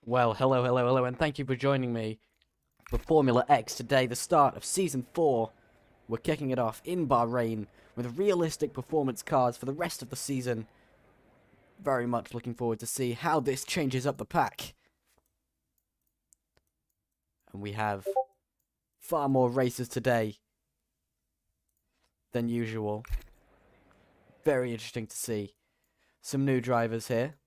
Well, hello, and thank you for joining me for Formula X today, the start of Season 4. We're kicking it off in Bahrain with realistic performance cars for the rest of the season. Very much looking forward to see how this changes up the pack. And we have far more races today than usual. Very interesting to see. Some new drivers here.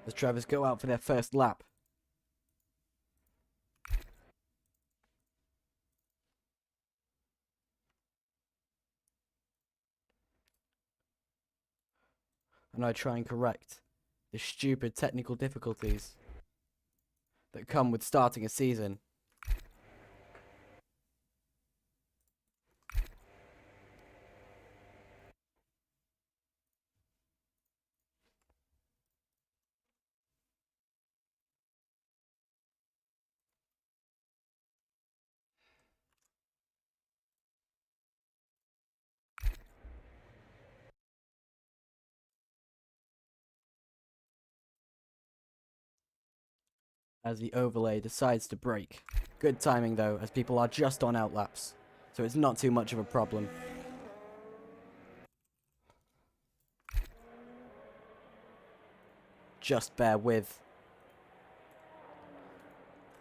As drivers go out for their first lap. And I try and correct the stupid technical difficulties that come with starting a season. As the overlay decides to break. Good timing though, as people are just on outlaps, so it's not too much of a problem. Just bear with.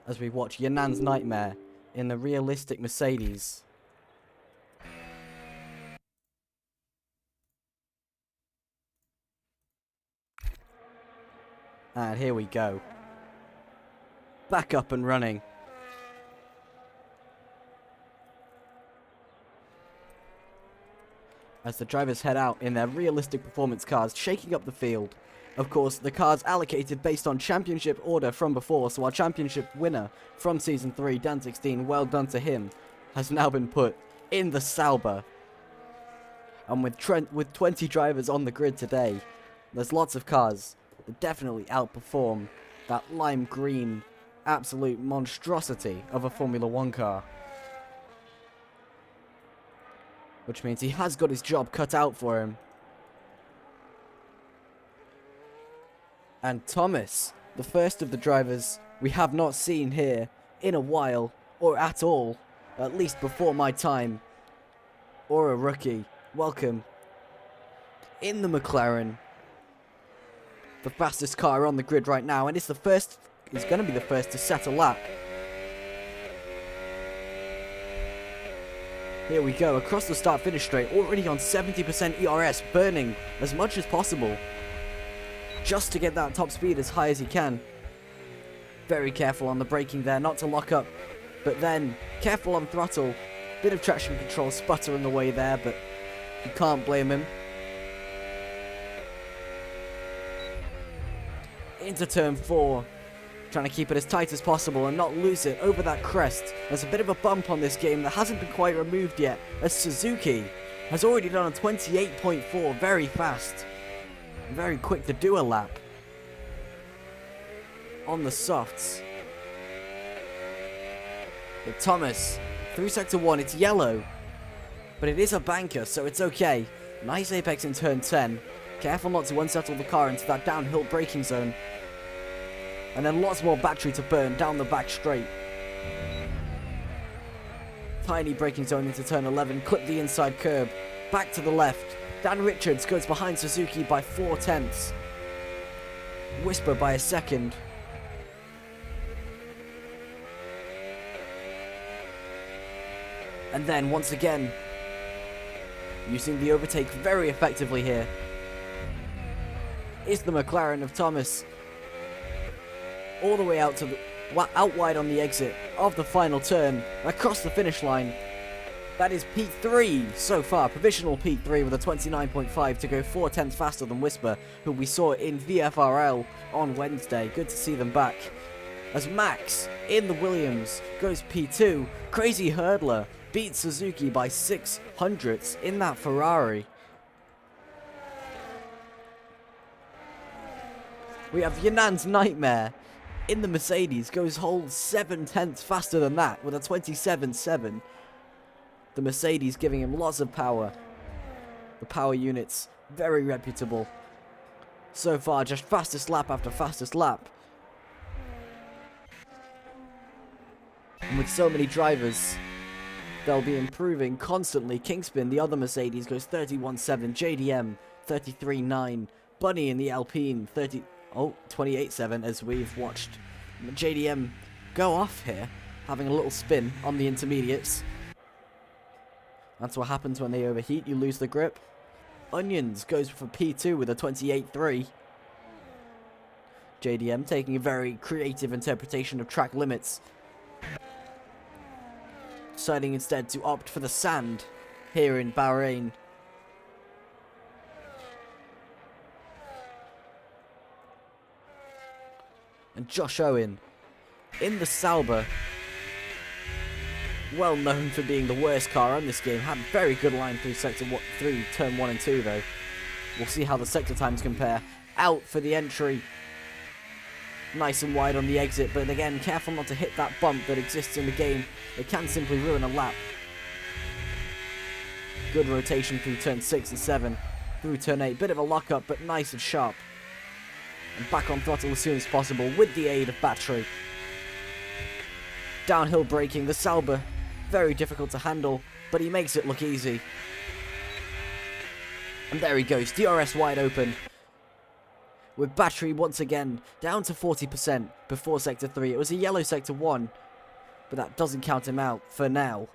As we watch Yanan's nightmare in the realistic Mercedes. And here we go. Back up and running. As the drivers head out in their realistic performance cars, shaking up the field. Of course, the cars allocated based on championship order from before, so our championship winner from Season 3, Dan 16, well done to him, has now been put in the Sauber. And with 20 drivers on the grid today, there's lots of cars that definitely outperform that lime green absolute monstrosity of a Formula 1 car. Which means he has got his job cut out for him. And Thomas, the first of the drivers we have not seen here in a while, or at all, at least before my time, or a rookie. Welcome. In the McLaren. The fastest car on the grid right now, and it's the first. Is going to be the first to set a lap. Here we go, across the start-finish straight, already on 70% ERS, burning as much as possible, just to get that top speed as high as he can. Very careful on the braking there, not to lock up, but then careful on throttle, bit of traction control sputtering away there, but you can't blame him. Into turn 4. Trying to keep it as tight as possible and not lose it over that crest. There's a bit of a bump on this game that hasn't been quite removed yet, as Suzuki has already done a 28.4 very fast. Very quick to do a lap. On the softs. But Thomas, through sector 1, it's yellow. But it is a banker, so it's okay. Nice apex in turn 10. Careful not to unsettle the car into that downhill braking zone. And then lots more battery to burn down the back straight. Tiny braking zone into turn 11. Clip the inside curb. Back to the left. Dan Richards goes behind Suzuki by 4/10. Whisper by a second. And then once again, using the overtake very effectively here, is the McLaren of Thomas. All the way out to the out wide on the exit of the final turn, across the finish line. That is P3 so far, provisional P3 with a 29.5 to go 4/10 faster than Whisper, who we saw in VFRL on Wednesday. Good to see them back. As Max in the Williams goes P2, Crazy Hurdler beats Suzuki by 600ths in that Ferrari. We have Yanan's Nightmare in the Mercedes, goes whole 7/10 faster than that with a 27.7. The Mercedes giving him lots of power. The power units, very reputable. So far, just fastest lap after fastest lap. And with so many drivers, they'll be improving constantly. Kingspin, the other Mercedes, goes 31.7. JDM, 33.9. Bunny in the Alpine, 28.7, as we've watched JDM go off here, having a little spin on the intermediates. That's what happens when they overheat, you lose the grip. Onions goes for P2 with a 28.3. JDM taking a very creative interpretation of track limits, deciding instead to opt for the sand here in Bahrain. And Josh Owen in the Sauber, well known for being the worst car on this game, had a very good line through through turn 1 and 2 though. We'll see how the sector times compare. Out for the entry, nice and wide on the exit, but again, careful not to hit that bump that exists in the game. It can simply ruin a lap. Good rotation through turn 6 and 7, through turn 8, bit of a lockup, but nice and sharp. And back on throttle as soon as possible with the aid of battery. Downhill braking, the Sauber, very difficult to handle, but he makes it look easy. And there he goes, DRS wide open. With battery once again down to 40% before sector 3. It was a yellow sector 1, but that doesn't count him out for now.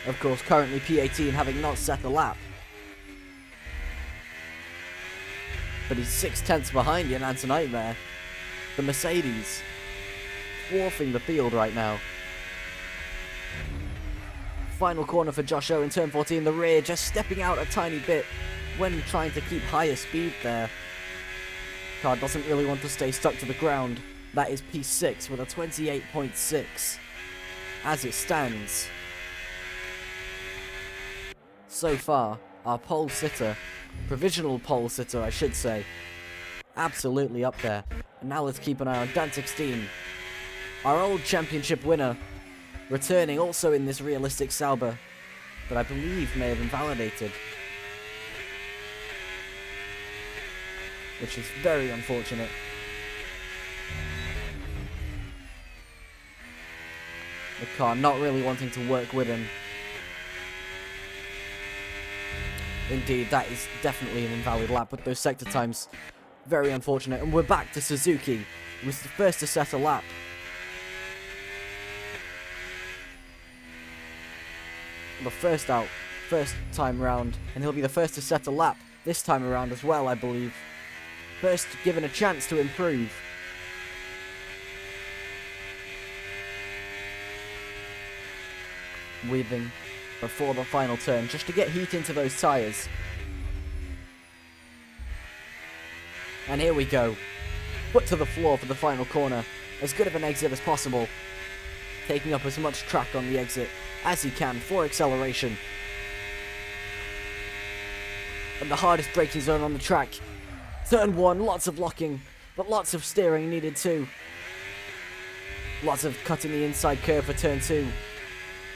Of course, currently P18 having not set the lap. But he's 6/10 behind Yanan's Nightmare. The Mercedes dwarfing the field right now. Final corner for Josh Owen, turn 14, the rear just stepping out a tiny bit when trying to keep higher speed there. Car doesn't really want to stay stuck to the ground. That is P6 with a 28.6 as it stands. So far, our pole sitter, provisional pole sitter I should say, absolutely up there. And now let's keep an eye on Dan 16, our old championship winner, returning also in this realistic Sauber, but I believe may have invalidated, which is very unfortunate. The car not really wanting to work with him. Indeed, that is definitely an invalid lap with those sector times. Very unfortunate. And we're back to Suzuki, who was the first to set a lap. The first time round, and he'll be the first to set a lap this time around as well, I believe. First given a chance to improve. Weaving before the final turn, just to get heat into those tyres. And here we go. Foot to the floor for the final corner. As good of an exit as possible. Taking up as much track on the exit as he can for acceleration. And the hardest braking zone on the track. Turn 1, lots of locking, but lots of steering needed too. Lots of cutting the inside curve for turn 2.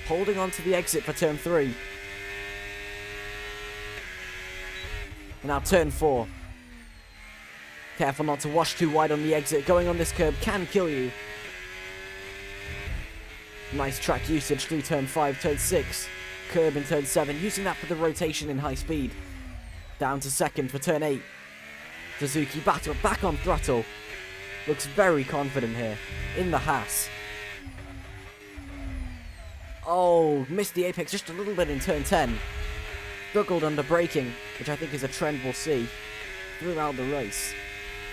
Holding on to the exit for turn 3. And now turn 4. Careful not to wash too wide on the exit. Going on this curb can kill you. Nice track usage through turn 5, turn 6. Curb in turn 7. Using that for the rotation in high speed. Down to second for turn 8. Suzuki back on throttle. Looks very confident here in the Haas. Oh, missed the apex just a little bit in turn 10. Struggled under braking, which I think is a trend we'll see throughout the race.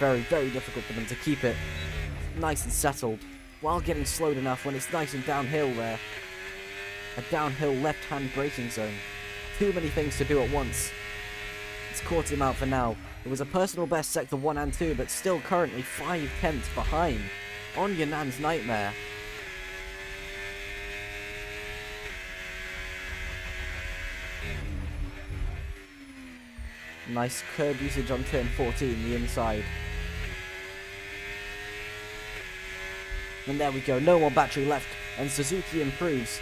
Very, very difficult for them to keep it nice and settled while getting slowed enough when it's nice and downhill there. A downhill left-hand braking zone. Too many things to do at once. It's caught him out for now. It was a personal best sector 1 and 2, but still currently 5/10 behind on Yanan's Nightmare. Nice curb usage on turn 14, the inside. And there we go, no more battery left, and Suzuki improves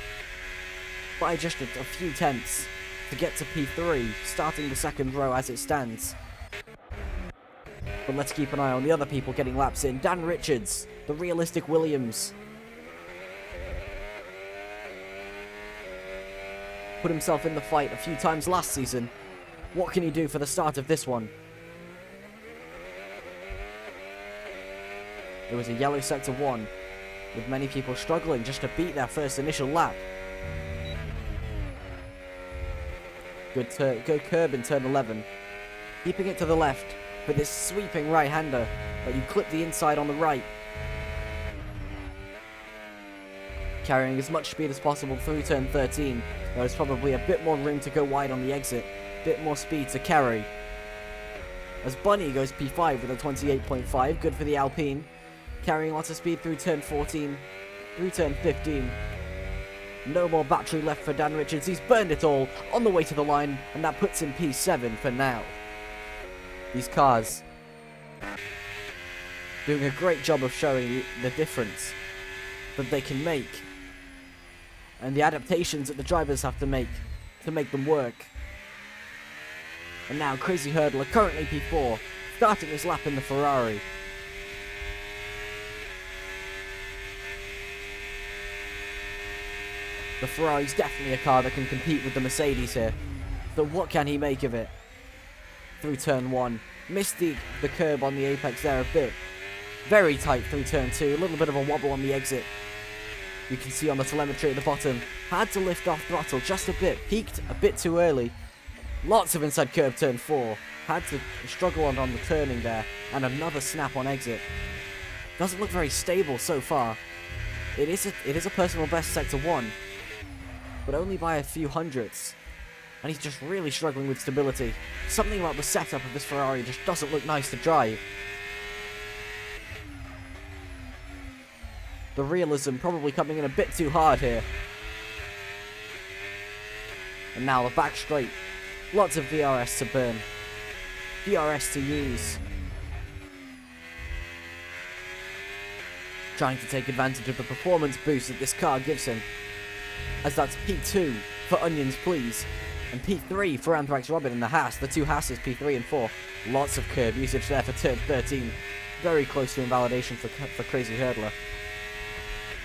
by just a few tenths to get to P3, starting the second row as it stands. But let's keep an eye on the other people getting laps in. Dan Richards, the realistic Williams. Put himself in the fight a few times last season. What can he do for the start of this one? It was a yellow sector 1, with many people struggling just to beat their first initial lap. Good curb in turn 11. Keeping it to the left with this sweeping right-hander, but you clip the inside on the right. Carrying as much speed as possible through turn 13. There's probably a bit more room to go wide on the exit, bit more speed to carry. As Bunny goes P5 with a 28.5, good for the Alpine. Carrying lots of speed through turn 14, through turn 15. No more battery left for Dan Richards, he's burned it all on the way to the line, and that puts him P7 for now. These cars doing a great job of showing the difference that they can make, and the adaptations that the drivers have to make them work. And now Crazy Hurdler, currently P4, starting his lap in the Ferrari. The Ferrari's definitely a car that can compete with the Mercedes here. So what can he make of it? Through turn 1. Missed the curb on the apex there a bit. Very tight through turn 2. A little bit of a wobble on the exit. You can see on the telemetry at the bottom. Had to lift off throttle just a bit. Peaked a bit too early. Lots of inside curb turn 4. Had to struggle on the turning there. And another snap on exit. Doesn't look very stable so far. It is a personal best sector 1. But only by a few hundredths. And he's just really struggling with stability. Something about the setup of this Ferrari just doesn't look nice to drive. The realism probably coming in a bit too hard here. And now the back straight. Lots of DRS to burn. DRS to use. Trying to take advantage of the performance boost that this car gives him. As that's P2 for Onions Please, and P3 for Anthrax Robin and the Haas, the two Haas's P3 and 4. Lots of curb usage there for turn 13. Very close to invalidation for Crazy Hurdler.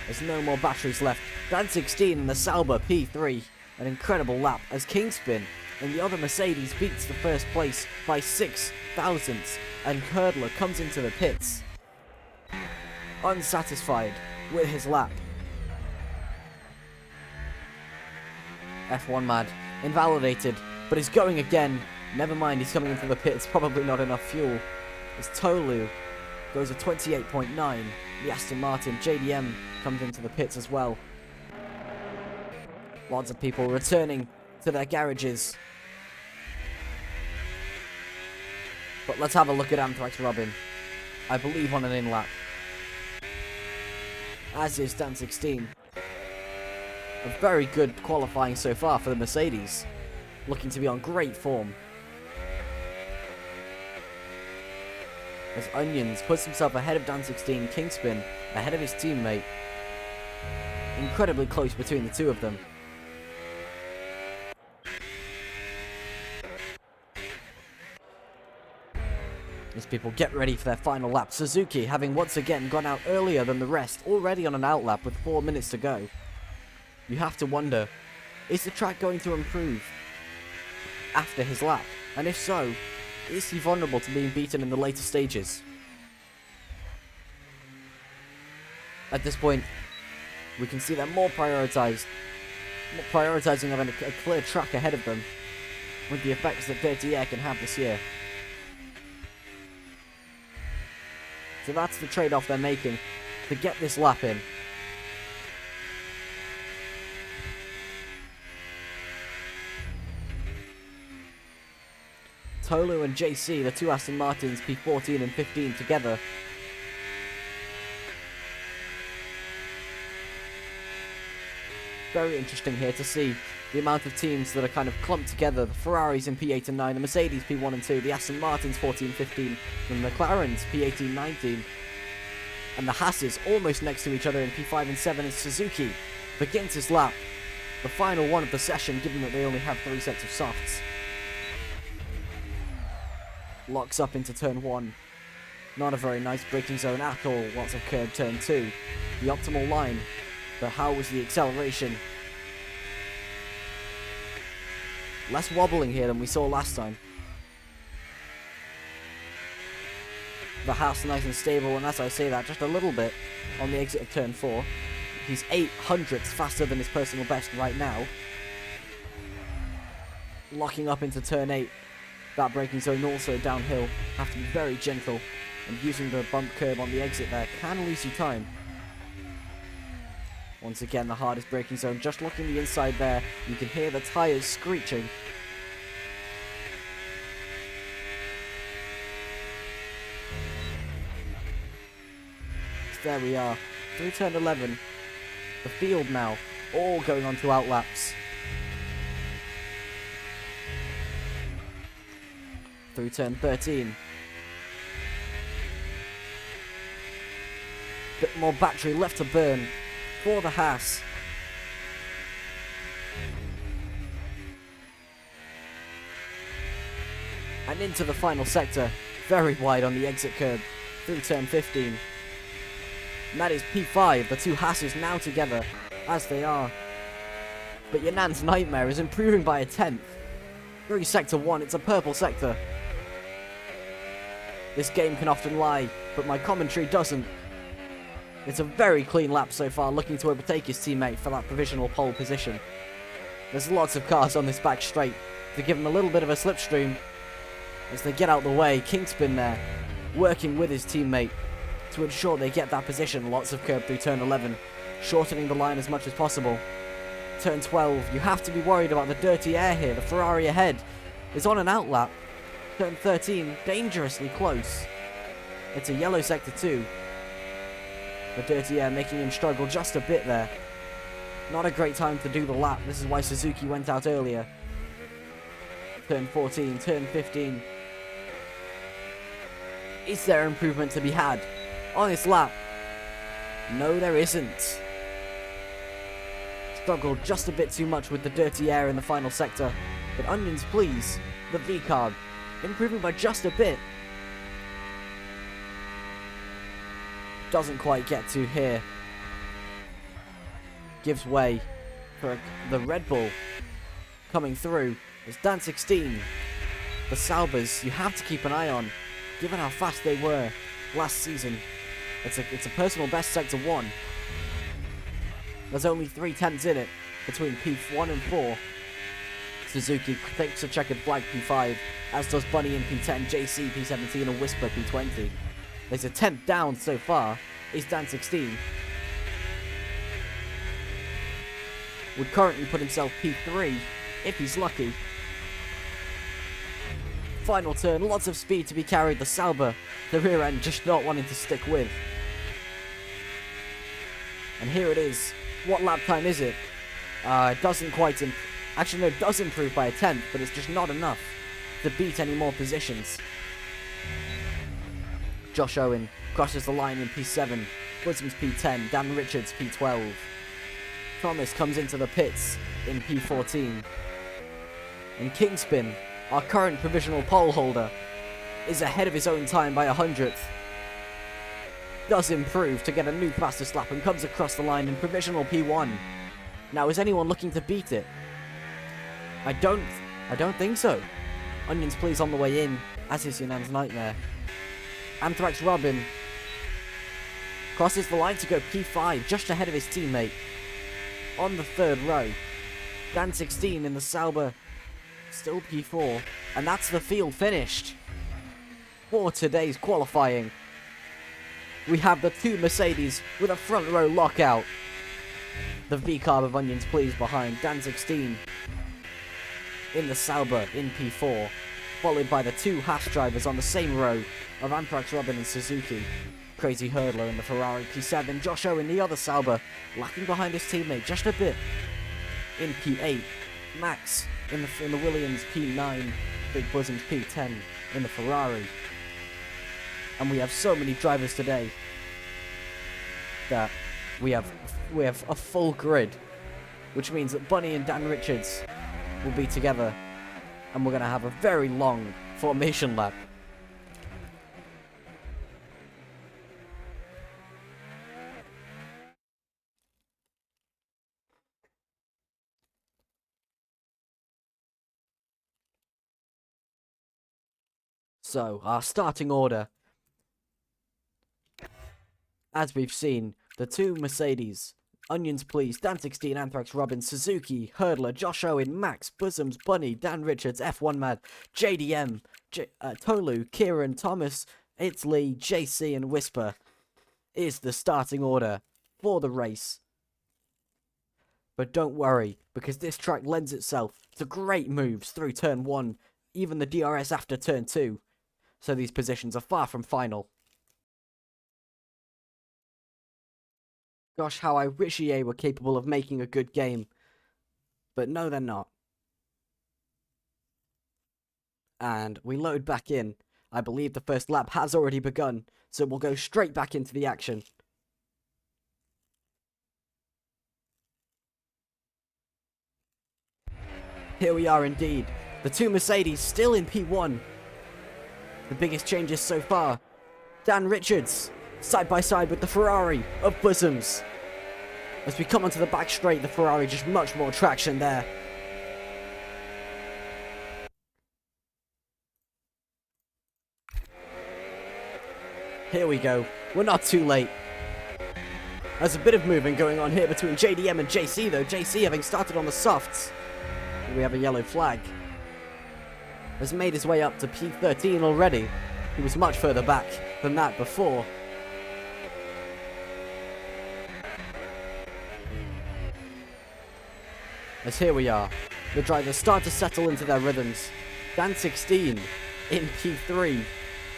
There's no more batteries left. Dan 16 in the Sauber P3. An incredible lap as Kingspin and the other Mercedes beats the first place by 6 thousandths, and Hurdler comes into the pits unsatisfied with his lap. F1 mad, invalidated, but he's going again. Never mind, he's coming into the pits, probably not enough fuel. As Tolu goes a 28.9, the Aston Martin JDM comes into the pits as well. Lots of people returning to their garages. But let's have a look at Anthrax Robin. I believe on an in-lap. As is Dan 16. A very good qualifying so far for the Mercedes. Looking to be on great form. As Onions puts himself ahead of Dan 16, Kingspin ahead of his teammate. Incredibly close between the two of them. As people get ready for their final lap, Suzuki having once again gone out earlier than the rest, already on an outlap with 4 minutes to go. You have to wonder, is the track going to improve after his lap? And if so, is he vulnerable to being beaten in the later stages? At this point, we can see they're more prioritizing having a clear track ahead of them with the effects that dirty air can have this year. So that's the trade-off they're making to get this lap in. Tolu and JC, the two Aston Martins, P14 and 15 together. Very interesting here to see the amount of teams that are kind of clumped together. The Ferraris in P8 and 9, the Mercedes P1 and 2, the Aston Martins 14, 15, and the McLarens P18, 19. And the Haas's almost next to each other in P5 and 7 as Suzuki begins his lap. The final one of the session, given that they only have 3 sets of softs. Locks up into turn 1. Not a very nice braking zone at all. Lots of curb turn 2. The optimal line. But how was the acceleration? Less wobbling here than we saw last time. The Haas nice and stable, and as I say that, just a little bit on the exit of turn 4. He's 800ths faster than his personal best right now. Locking up into turn 8. That braking zone also downhill. Have to be very gentle, and using the bump curb on the exit there can lose you time. Once again, the hardest braking zone, just locking the inside there. You can hear the tyres screeching. So there we are, through turn 11. The field now, all going on to outlaps. Through turn 13. Bit more battery left to burn for the Haas. And into the final sector, very wide on the exit curb, through turn 15. And that is P5, the two Haas's now together, as they are. But Yanan's Nightmare is improving by a 10th. Through sector 1, it's a purple sector. This game can often lie, but my commentary doesn't. It's a very clean lap so far, looking to overtake his teammate for that provisional pole position. There's lots of cars on this back straight to give him a little bit of a slipstream. As they get out the way, Kingspin there, working with his teammate to ensure they get that position. Lots of curb through turn 11, shortening the line as much as possible. Turn 12, you have to be worried about the dirty air here. The Ferrari ahead is on an outlap. Turn 13, dangerously close. It's a yellow sector 2. The dirty air making him struggle just a bit there. Not a great time to do the lap. This is why Suzuki went out earlier. Turn 14, turn 15. Is there improvement to be had on this lap? No, there isn't. Struggled just a bit too much with the dirty air in the final sector. But onions please, the V-carb, improving by just a bit. Doesn't quite get to here. Gives way for the Red Bull coming through. It's Dan 16. The Saubers you have to keep an eye on, given how fast they were last season. It's a personal best sector 1. There's only 3/10ths in it between P1 and 4. Suzuki takes a checkered flag P5, as does Bunny in P10, JC P17 and Whisper P20. There's a 10th down so far, is Dan 16. Would currently put himself P3, if he's lucky. Final turn, lots of speed to be carried, the Sauber, the rear end just not wanting to stick with. And here it is. What lap time is it? It doesn't quite actually no, it does improve by a 10th, but it's just not enough to beat any more positions. Josh Owen crosses the line in P7, Wilson's P10, Dan Richards P12. Thomas comes into the pits in P14. And Kingspin, our current provisional pole holder, is ahead of his own time by 100th. Does improve to get a new fastest lap and comes across the line in provisional P1. Now, is anyone looking to beat it? I don't think so. Onions please on the way in, as is Yanan's Nightmare. Anthrax Robin crosses the line to go P5, just ahead of his teammate. On the 3rd row. Dan 16 in the Sauber, still P4. And that's the field finished for today's qualifying. We have the two Mercedes with a front row lockout. The V-carb of Onions please behind Dan 16 in the Sauber in P4, followed by the two Haas drivers on the same row of Anthrax Robin and Suzuki. Crazy Hurdler in the Ferrari P7, Josh Owen the other Sauber, lacking behind his teammate just a bit in P8. Max in the Williams P9, Big Bosoms P10 in the Ferrari. And we have so many drivers today that we have a full grid, which means that Bunny and Dan Richards will be together, and we're going to have a very long formation lap. So, our starting order. As we've seen, the two Mercedes, Onions Please, Dan 16, Anthrax Robin, Suzuki, Hurdler, Josh Owen, Max, Bosoms, Bunny, Dan Richards, F1 Mad, JDM, Tolu, Kieran, Thomas, It's Lee, JC, and Whisper is the starting order for the race. But don't worry, because this track lends itself to great moves through turn 1, even the DRS after turn 2. So these positions are far from final. Gosh, how I wish EA were capable of making a good game. But no, they're not. And we load back in. I believe the first lap has already begun, so we'll go straight back into the action. Here we are indeed. The two Mercedes still in P1. The biggest changes so far. Dan Richards, side by side with the Ferrari of Bosoms. As we come onto the back straight, the Ferrari just much more traction there. Here we go. We're not too late. There's a bit of movement going on here between JDM and JC though. JC having started on the softs. We have a yellow flag. Has made his way up to P13 already. He was much further back than that before. As here we are, the drivers start to settle into their rhythms. Dan 16 in P3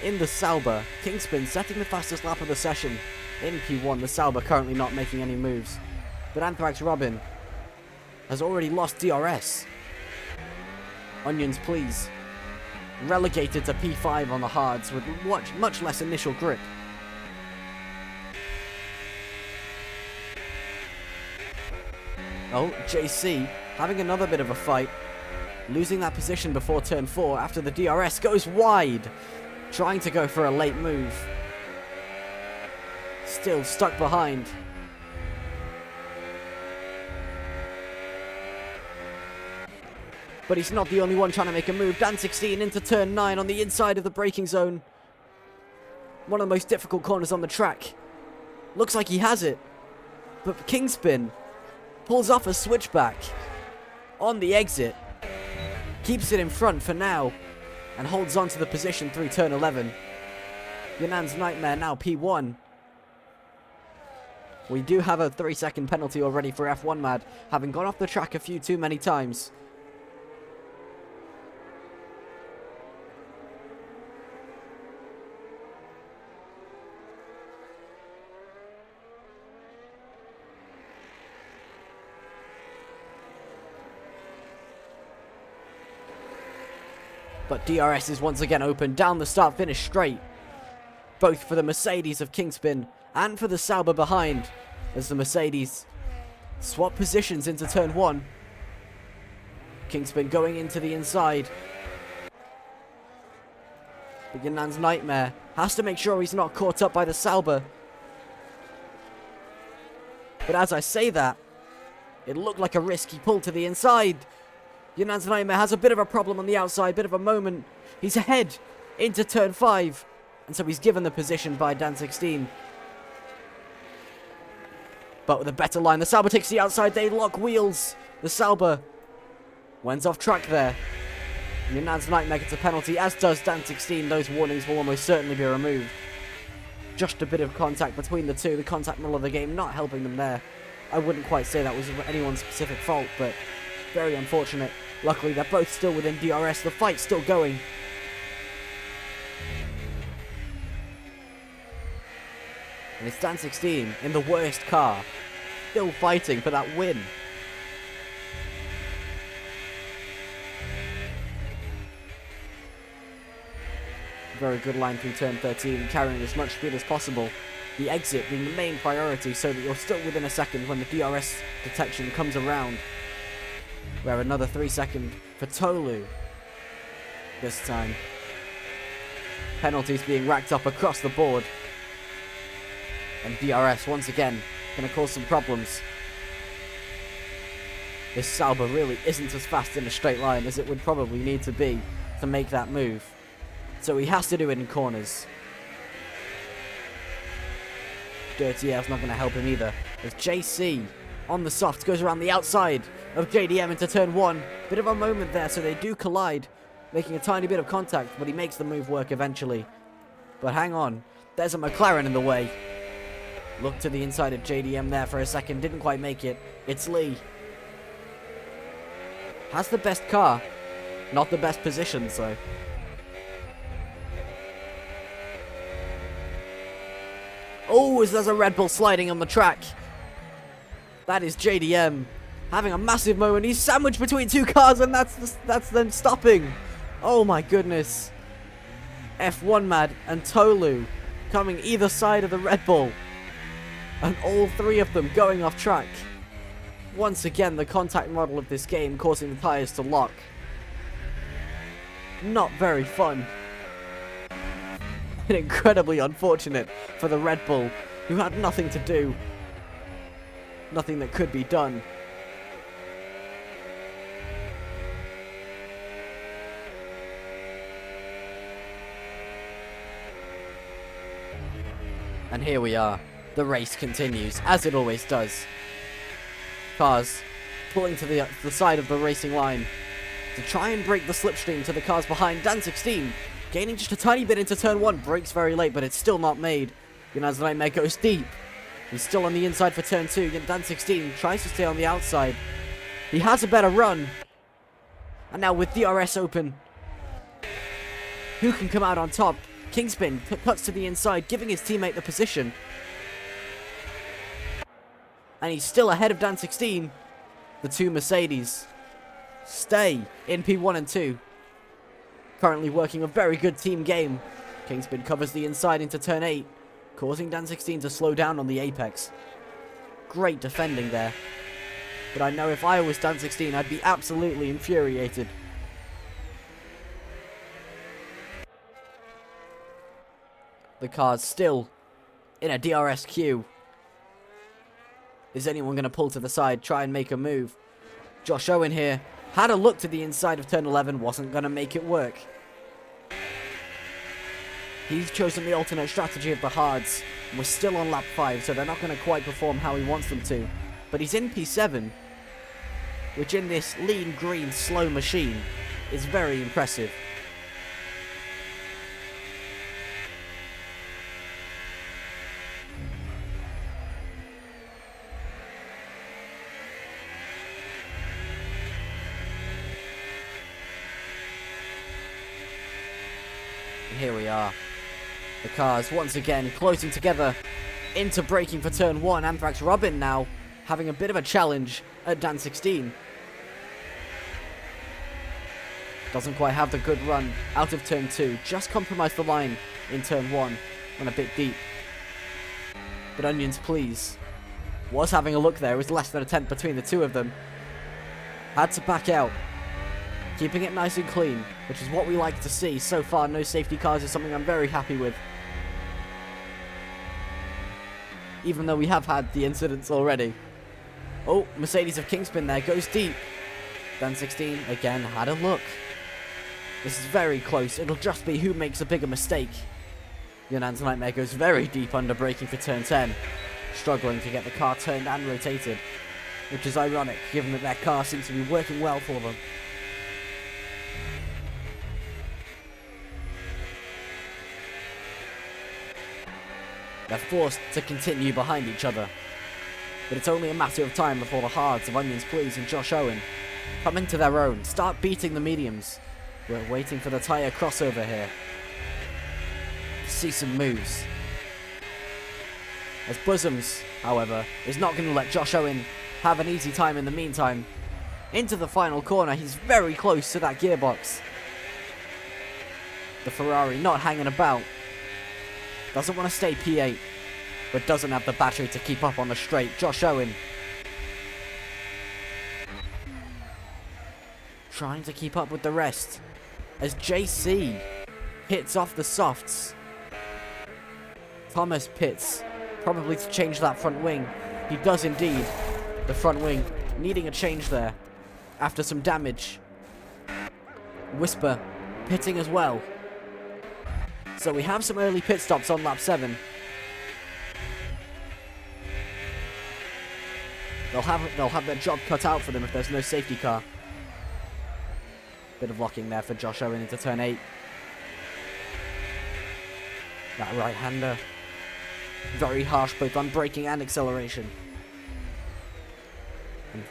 in the Sauber. Kingspin setting the fastest lap of the session in P1. The Sauber currently not making any moves. But Anthrax Robin has already lost DRS. Onions Please relegated to P5 on the hards with much less initial grip. Oh, JC having another bit of a fight, losing that position before turn 4 after the DRS goes wide, trying to go for a late move. Still stuck behind. But he's not the only one trying to make a move. Dan 16 into turn 9 on the inside of the braking zone. One of the most difficult corners on the track. Looks like he has it. But Kingspin pulls off a switchback on the exit. Keeps it in front for now. And holds on to the position through turn 11. Yunan's Nightmare now P1. We do have a 3-second penalty already for F1 Mad, having gone off the track a few too many times. But DRS is once again open down the start-finish straight. Both for the Mercedes of Kingspin and for the Sauber behind. As the Mercedes swap positions into turn 1. Kingspin going into the inside. But Yunan's Nightmare has to make sure he's not caught up by the Sauber. But as I say that, it looked like a risk he pulled to the inside. Yunan's Nightmare has a bit of a problem on the outside, bit of a moment. He's ahead into turn 5. And so he's given the position by Dan 16. But with a better line, the Sauber takes the outside. They lock wheels. The Sauber went off track there. Yunan's Nightmare gets a penalty, as does Dan 16. Those warnings will almost certainly be removed. Just a bit of contact between the two. The contact model of the game not helping them there. I wouldn't quite say that was anyone's specific fault, but very unfortunate. Luckily, they're both still within DRS. The fight's still going. And it's Dan 16 in the worst car, still fighting for that win. Very good line through turn 13, carrying as much speed as possible. The exit being the main priority so that you're still within a second when the DRS detection comes around. Where another 3 seconds for Tolu this time. Penalties being racked up across the board. And DRS once again going to cause some problems. This Sauber really isn't as fast in a straight line as it would probably need to be to make that move. So he has to do it in corners. Dirty Air's not going to help him either. As JC on the soft goes around the outside of JDM into turn 1. Bit of a moment there, so they do collide, making a tiny bit of contact, but he makes the move work eventually. But hang on, there's a McLaren in the way. Look to the inside of JDM there for a second, didn't quite make it. It's Lee. Has the best car, not the best position, so. Oh, as there's a Red Bull sliding on the track. That is JDM having a massive moment. He's sandwiched between two cars, and that's them stopping. Oh my goodness. F1 Mad and Tolu coming either side of the Red Bull. And all three of them going off track. Once again, the contact model of this game causing the tyres to lock. Not very fun. And incredibly unfortunate for the Red Bull, who had nothing to do. Nothing that could be done. And here we are. The race continues, as it always does. Cars pulling to the side of the racing line to try and break the slipstream to the cars behind. Dan 16 gaining just a tiny bit into turn 1. Brakes very late, but it's still not made. Gunaz Nightmare goes deep. He's still on the inside for turn 2. Dan 16 tries to stay on the outside. He has a better run. And now with DRS open, who can come out on top? Kingspin cuts to the inside, giving his teammate the position. And he's still ahead of Dan 16. The two Mercedes stay in P1 and 2. Currently working a very good team game. Kingspin covers the inside into turn 8, causing Dan 16 to slow down on the apex. Great defending there. But I know if I was Dan 16, I'd be absolutely infuriated. The car's still in a DRS queue. Is anyone going to pull to the side, try and make a move? Josh Owen here had a look to the inside of turn 11, wasn't going to make it work. He's chosen the alternate strategy of the hards. We're still on lap 5, so they're not going to quite perform how he wants them to. But he's in P7, which in this lean, green, slow machine is very impressive. And here we are. The cars once again closing together into braking for turn 1. Anthrax Robin now having a bit of a challenge at Dan 16. Doesn't quite have the good run out of turn 2. Just compromised the line in turn 1 and a bit deep. But Onions Please was having a look there. It was less than a tenth between the two of them. Had to back out. Keeping it nice and clean, which is what we like to see. So far, no safety cars is something I'm very happy with. Even though we have had the incidents already. Oh, Mercedes of Kingspin there, goes deep. Dan 16 again had a look. This is very close. It'll just be who makes a bigger mistake. Yunan's Nightmare goes very deep under braking for turn 10. Struggling to get the car turned and rotated. Which is ironic, given that their car seems to be working well for them. They're forced to continue behind each other. But it's only a matter of time before the hards of Onions Please and Josh Owen come into their own, start beating the mediums. We're waiting for the tyre crossover here. See some moves. As Bosoms, however, is not going to let Josh Owen have an easy time in the meantime. Into the final corner, he's very close to that gearbox. The Ferrari not hanging about. Doesn't want to stay P8, but doesn't have the battery to keep up on the straight. Josh Owen trying to keep up with the rest as JC hits off the softs. Thomas pits, probably to change that front wing. He does indeed. The front wing needing a change there after some damage. Whisper pitting as well. So we have some early pit stops on lap 7. They'll have their job cut out for them if there's no safety car. Bit of locking there for Josh Owen into turn 8. That right-hander. Very harsh both on braking and acceleration. And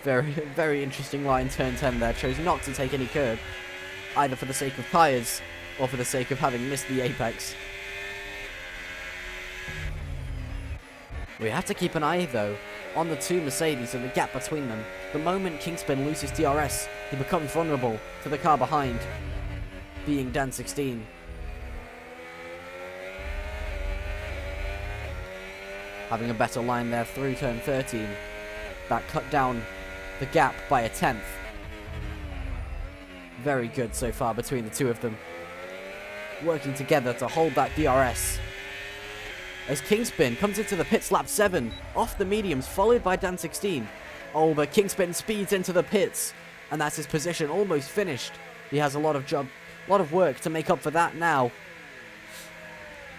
very interesting line turn 10 there. Chose not to take any curb, either for the sake of tyres or for the sake of having missed the apex. We have to keep an eye though on the two Mercedes and the gap between them. The moment Kingspin loses DRS, he becomes vulnerable to the car behind, being Dan 16. Having a better line there through turn 13. That cut down the gap by a 10th. Very good so far between the two of them, working together to hold that DRS. As Kingspin comes into the pits lap 7, off the mediums, followed by Dan 16. Oh, but Kingspin speeds into the pits, and that's his position almost finished. He has a lot of work to make up for that now.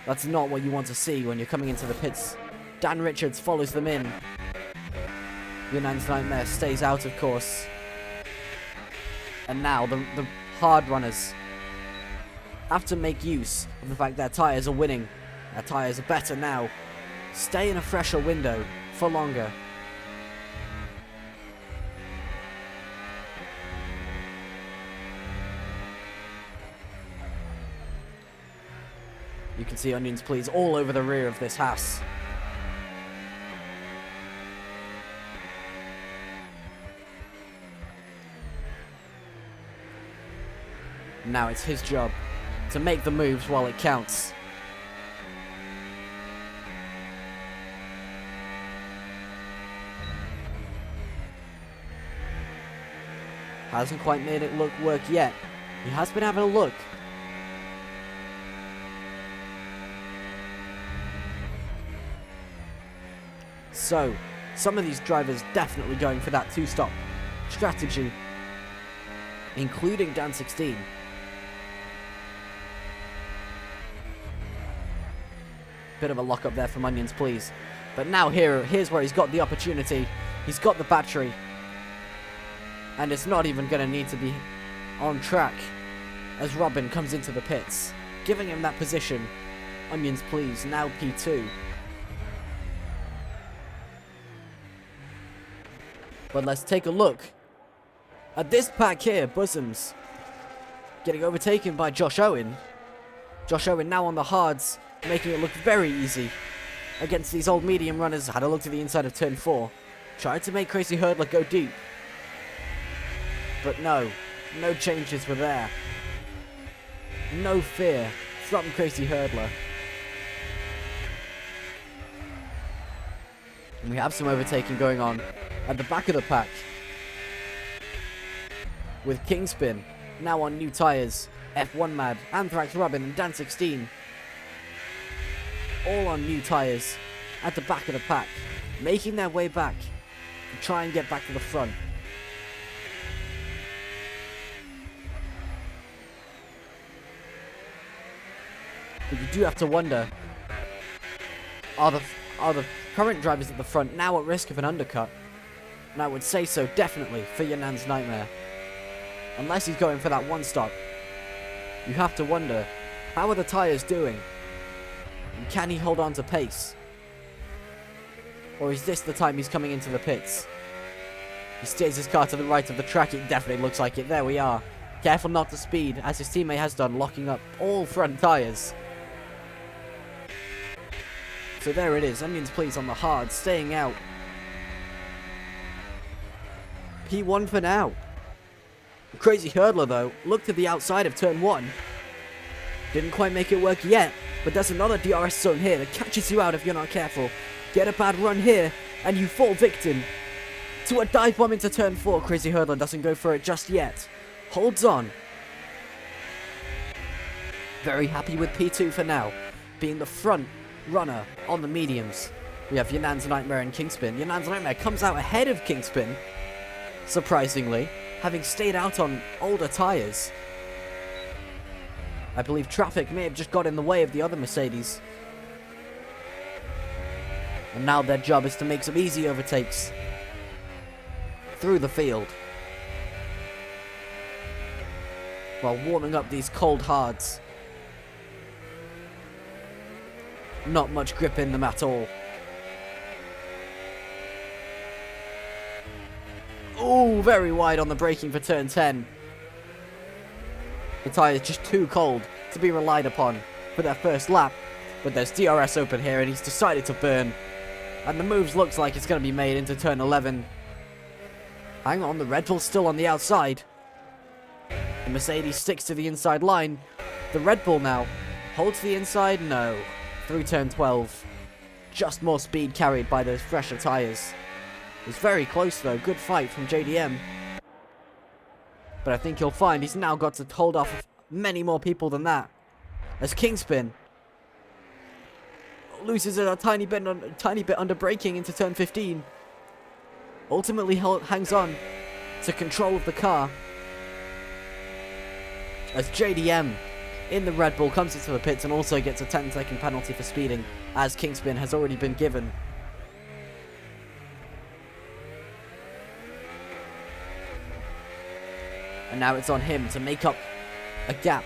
That's not what you want to see when you're coming into the pits. Dan Richards follows them in. Yunan's Nightmare stays out, of course. And now the hard runners have to make use of the fact their tyres are winning. Their tyres are better now. Stay in a fresher window for longer. You can see Onions Please all over the rear of this Haas. Now it's his job to make the moves while it counts. Hasn't quite made it work yet. He has been having a look. So, some of these drivers definitely going for that two-stop strategy, including Dan 16. Bit of a lock up there from Onions Please. But now here's where he's got the opportunity. He's got the battery. And it's not even going to need to be on track as Robin comes into the pits, giving him that position. Onions Please, now P2. But let's take a look at this pack here. Bosoms getting overtaken by Josh Owen. Josh Owen now on the hards, making it look very easy against these old medium runners. Had a look to the inside of turn 4. Tried to make Crazy Hurdler go deep. But no changes were there. No fear from Crazy Hurdler. And we have some overtaking going on at the back of the pack, with Kingspin now on new tyres, F1 Mad, Anthrax Robin and Dan 16 all on new tyres at the back of the pack, making their way back to try and get back to the front. But you do have to wonder, are the current drivers at the front now at risk of an undercut? And I would say so, definitely, for Yunan's Nightmare. Unless he's going for that one stop. You have to wonder, how are the tyres doing? And can he hold on to pace? Or is this the time he's coming into the pits? He steers his car to the right of the track. It definitely looks like it. There we are. Careful not to speed, as his teammate has done, locking up all front tyres. So there it is. Onions Please on the hard, staying out. P1 for now. Crazy Hurdler, though, look to the outside of turn 1. Didn't quite make it work yet, but there's another DRS zone here that catches you out if you're not careful. Get a bad run here, and you fall victim to a dive bomb into turn 4. Crazy Hurdler doesn't go for it just yet. Holds on. Very happy with P2 for now, being the front runner on the mediums. We have Yanan's Nightmare and Kingspin. Yanan's Nightmare comes out ahead of Kingspin, surprisingly, having stayed out on older tyres. I believe traffic may have just got in the way of the other Mercedes. And now their job is to make some easy overtakes through the field, while warming up these cold hards. Not much grip in them at all. Ooh, very wide on the braking for turn 10. The tyre is just too cold to be relied upon for their first lap. But there's DRS open here and he's decided to burn. And the moves looks like it's going to be made into turn 11. Hang on, the Red Bull's still on the outside. The Mercedes sticks to the inside line. The Red Bull now holds the inside, no. Through turn 12. Just more speed carried by those fresher tyres. It was very close though, good fight from JDM. But I think you'll find he's now got to hold off many more people than that. As Kingspin loses it a tiny bit under braking into turn 15. Ultimately hangs on to control of the car. As JDM in the Red Bull comes into the pits and also gets a 10-second penalty for speeding, as Kingspin has already been given. And now it's on him to make up a gap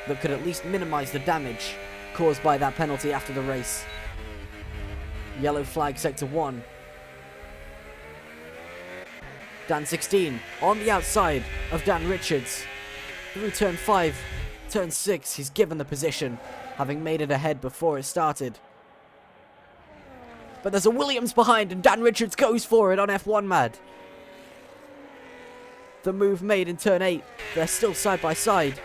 that could at least minimize the damage caused by that penalty after the race. Yellow flag sector 1. Dan 16 on the outside of Dan Richards. Through turn 5, turn 6, he's given the position, having made it ahead before it started. But there's a Williams behind and Dan Richards goes for it on F1 Mad. The move made in turn 8, they're still side by side.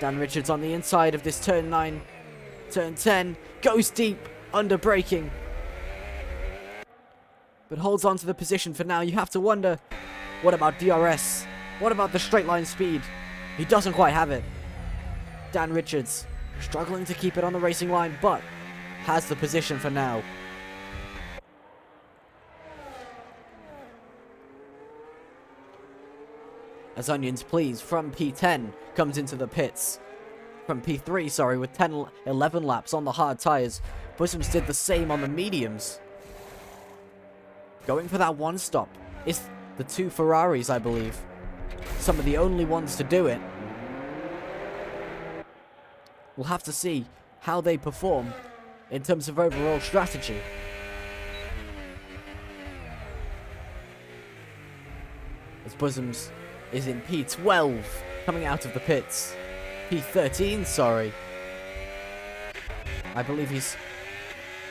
Dan Richards on the inside of this turn 9, turn 10, goes deep, under braking. But holds on to the position for now. You have to wonder, what about DRS? What about the straight line speed? He doesn't quite have it. Dan Richards struggling to keep it on the racing line, but has the position for now. As Onions Please from P10 comes into the pits. From P3, sorry, with 11 laps on the hard tyres. Bosoms did the same on the mediums. Going for that one stop is the two Ferraris, I believe. Some of the only ones to do it. We'll have to see how they perform in terms of overall strategy. As Bosoms is in P12, coming out of the pits. P13, sorry. I believe he's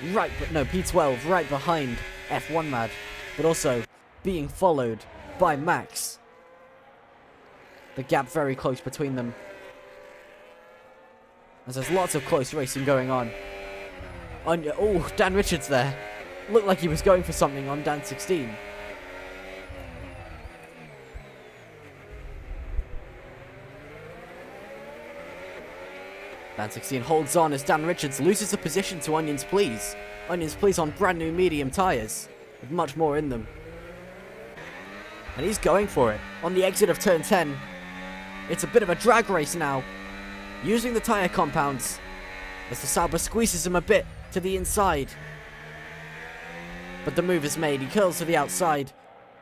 P12, right behind F1 Mad, but also being followed by Max. The gap very close between them, as there's lots of close racing going on. Oh, Dan Richards there. Looked like he was going for something on Dan 16. Dan 16 holds on as Dan Richards loses the position to Onions Please. Onions Please on brand new medium tyres, with much more in them. And he's going for it on the exit of turn 10. It's a bit of a drag race now, using the tyre compounds, as the Sauber squeezes him a bit to the inside. But the move is made, he curls to the outside,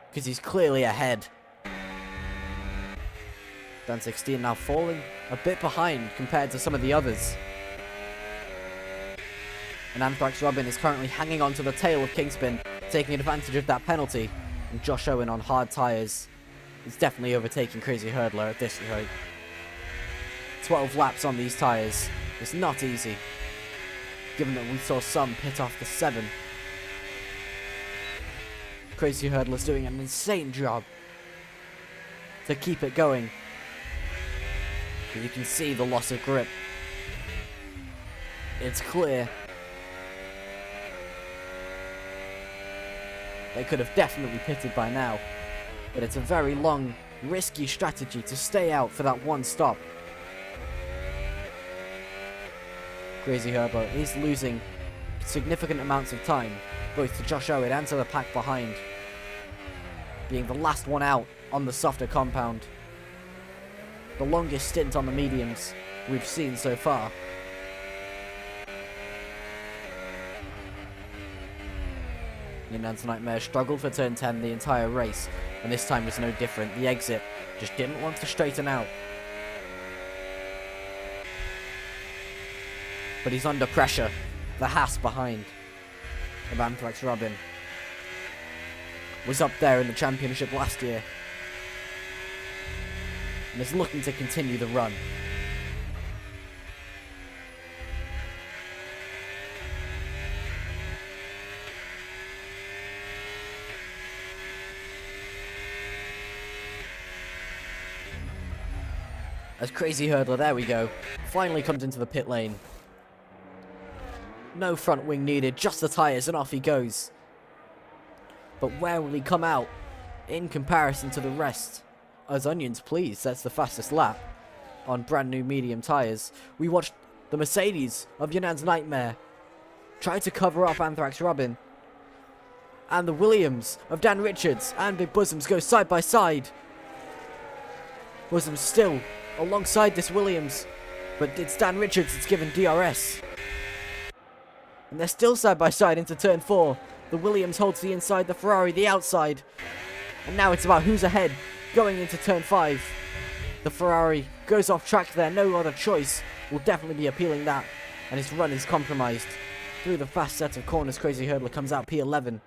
because he's clearly ahead. Dan 16 now falling a bit behind compared to some of the others. And Anthrax Robin is currently hanging on to the tail of Kingspin, taking advantage of that penalty. And Josh Owen on hard tyres is definitely overtaking Crazy Hurdler at this rate. 12 laps on these tyres is not easy, given that we saw some pit off the 7. Crazy Hurdler's doing an insane job to keep it going. But you can see the loss of grip. It's clear. They could have definitely pitted by now. But it's a very long, risky strategy to stay out for that one stop. Crazy Herbo is losing significant amounts of time, both to Josh Owen and to the pack behind, being the last one out on the softer compound. The longest stint on the mediums we've seen so far. Yunan's Nightmare struggled for turn 10 the entire race, and this time was no different. The exit just didn't want to straighten out. But he's under pressure. The Haas behind of Anthrax Robin was up there in the championship last year and is looking to continue the run. As Crazy Hurdler, there we go, finally comes into the pit lane. No front wing needed, just the tyres, and off he goes. But where will he come out in comparison to the rest? As Onions Please sets the fastest lap on brand new medium tyres. We watched the Mercedes of Yunan's Nightmare try to cover off Anthrax Robin. And the Williams of Dan Richards and Big Bosoms go side by side. Bosoms still alongside this Williams, but it's Dan Richards that's given DRS. And they're still side by side into turn 4. The Williams holds the inside, the Ferrari the outside. And now it's about who's ahead going into turn 5. The Ferrari goes off track there, no other choice. Will definitely be appealing that. And his run is compromised. Through the fast set of corners, Crazy Hurdler comes out P11.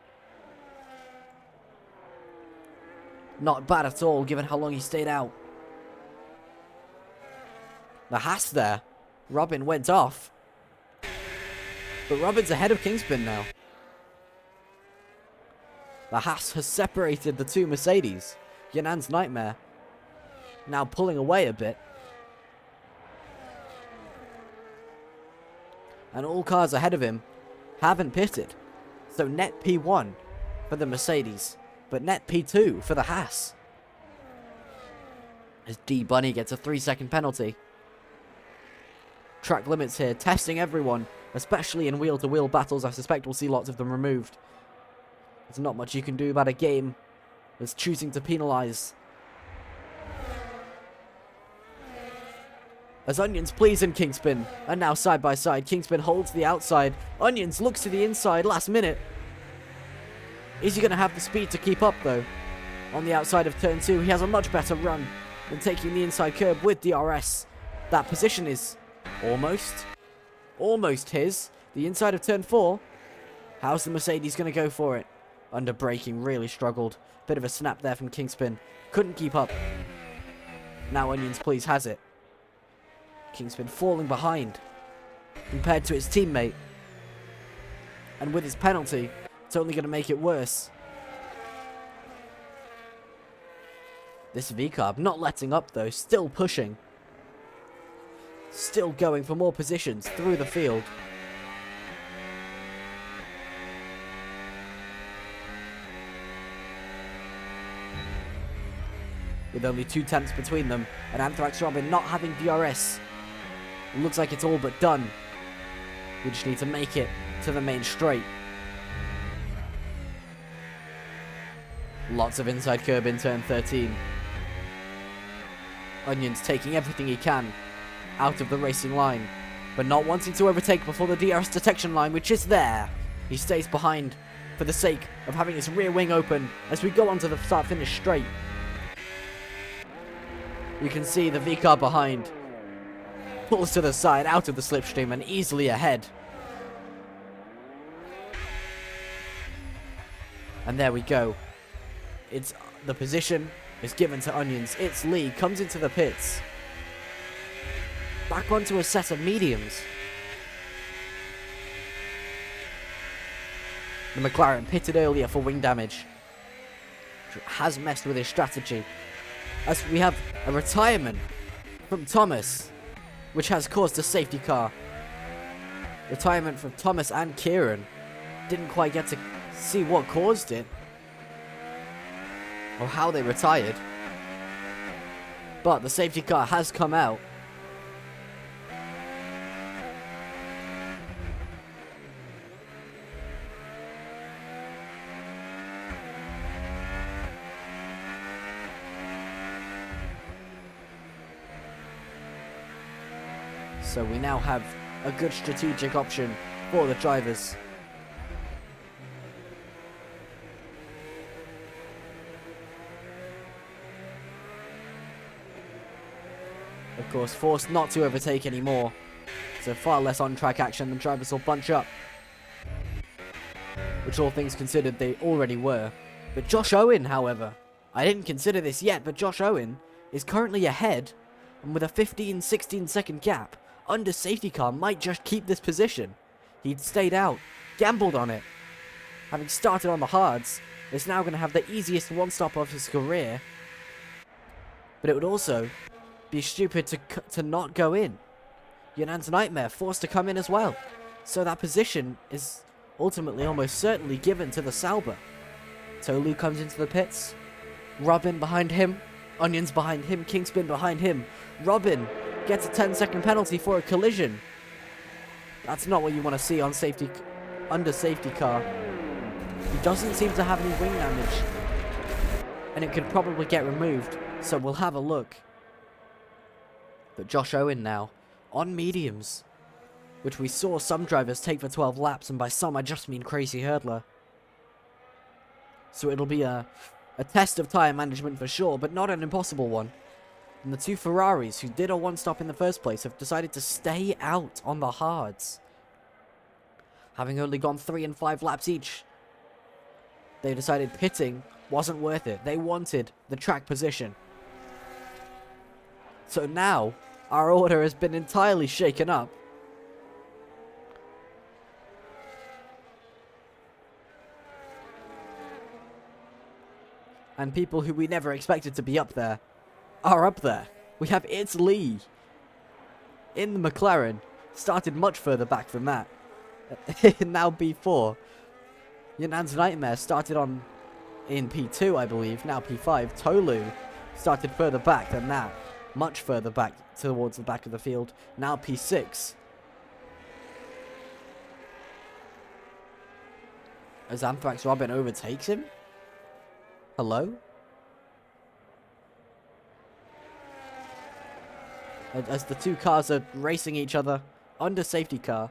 Not bad at all, given how long he stayed out. The Haas there. Robin went off. But Robin's ahead of Kingspin now. The Haas has separated the two Mercedes. Yunan's Nightmare now pulling away a bit. And all cars ahead of him haven't pitted. So net P1 for the Mercedes, but net P2 for the Haas. As D Bunny gets a 3-second penalty. Track limits here, testing everyone, especially in wheel-to-wheel battles. I suspect we'll see lots of them removed. There's not much you can do about a game that's choosing to penalise. As Onions Please and Kingspin are now side by side. Kingspin holds the outside. Onions looks to the inside last minute. Is he going to have the speed to keep up though? On the outside of turn 2, he has a much better run than taking the inside curb with DRS. That position is almost his. The inside of turn 4. How's the Mercedes going to go for it? Under braking, really struggled. Bit of a snap there from Kingspin. Couldn't keep up. Now Onions Please has it. Kingspin falling behind compared to his teammate. And with his penalty, it's only going to make it worse. This V-Carb not letting up though, still pushing. Still going for more positions through the field. With only 2 tenths between them, and Anthrax Robin not having DRS. It looks like it's all but done. We just need to make it to the main straight. Lots of inside curb in turn 13. Onions taking everything he can out of the racing line, but not wanting to overtake before the DRS detection line, which is there. He stays behind for the sake of having his rear wing open as we go onto the start-finish straight. You can see the V-car behind pulls to the side out of the slipstream and easily ahead. And there we go. It's the position is given to Onions. Its lead comes into the pits. Back onto a set of mediums. The McLaren pitted earlier for wing damage. Has messed with his strategy. As we have a retirement from Thomas, which has caused a safety car. Retirement from Thomas and Kieran. Didn't quite get to see what caused it, or how they retired. But the safety car has come out. So we now have a good strategic option for the drivers. Of course, forced not to overtake anymore. So far less on-track action, the drivers will bunch up. Which all things considered, they already were. But Josh Owen, however, I didn't consider this yet, but Josh Owen is currently ahead. And with a 15-16 second gap, under safety car might just keep this position. He'd stayed out, gambled on it. Having started on the hards, is now going to have the easiest one-stop of his career. But it would also be stupid to not go in. Yunan's Nightmare forced to come in as well. So that position is ultimately almost certainly given to the Sauber. Tolu comes into the pits. Robin behind him. Onions behind him. Kingspin behind him. Robin gets a 10-second penalty for a collision. That's not what you want to see on under safety car. He doesn't seem to have any wing damage, and it could probably get removed, so we'll have a look. But Josh Owen now, on mediums, which we saw some drivers take for 12 laps, and by some I just mean Crazy Hurdler. So it'll be a test of tyre management for sure, but not an impossible one. And the two Ferraris, who did a one-stop in the first place, have decided to stay out on the hards. Having only gone 3 and 5 laps each, they decided pitting wasn't worth it. They wanted the track position. So now, our order has been entirely shaken up. And people who we never expected to be up there are up there. We have Italy in the McLaren. Started much further back than that. Now P4. Yunan's Nightmare started in P2, I believe. Now P5. Tolu started further back than that. Much further back towards the back of the field. Now P6. As Anthrax Robin overtakes him? Hello? As the two cars are racing each other under safety car.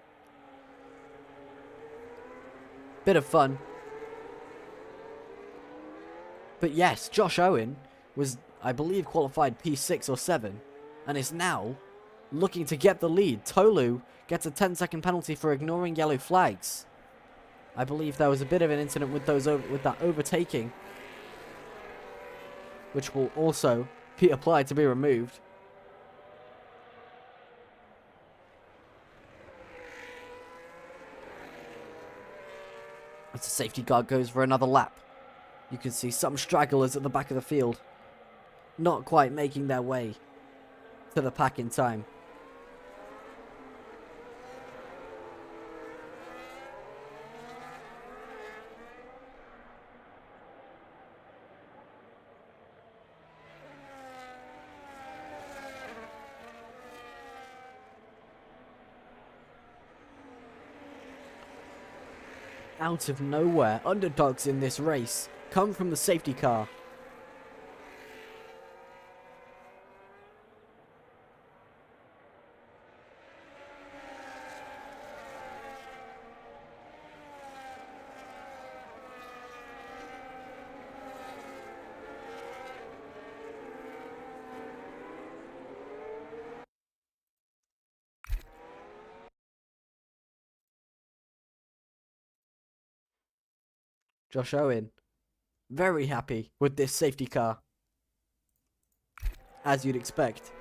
Bit of fun. But yes, Josh Owen was, I believe, qualified P6 or 7, and is now looking to get the lead. Tolu gets a 10-second penalty for ignoring yellow flags. I believe there was a bit of an incident with that overtaking, which will also be applied to be removed. As the safety guard goes for another lap, you can see some stragglers at the back of the field not quite making their way to the pack in time. Out of nowhere, underdogs in this race come from the safety car. Josh Owen, very happy with this safety car, as you'd expect.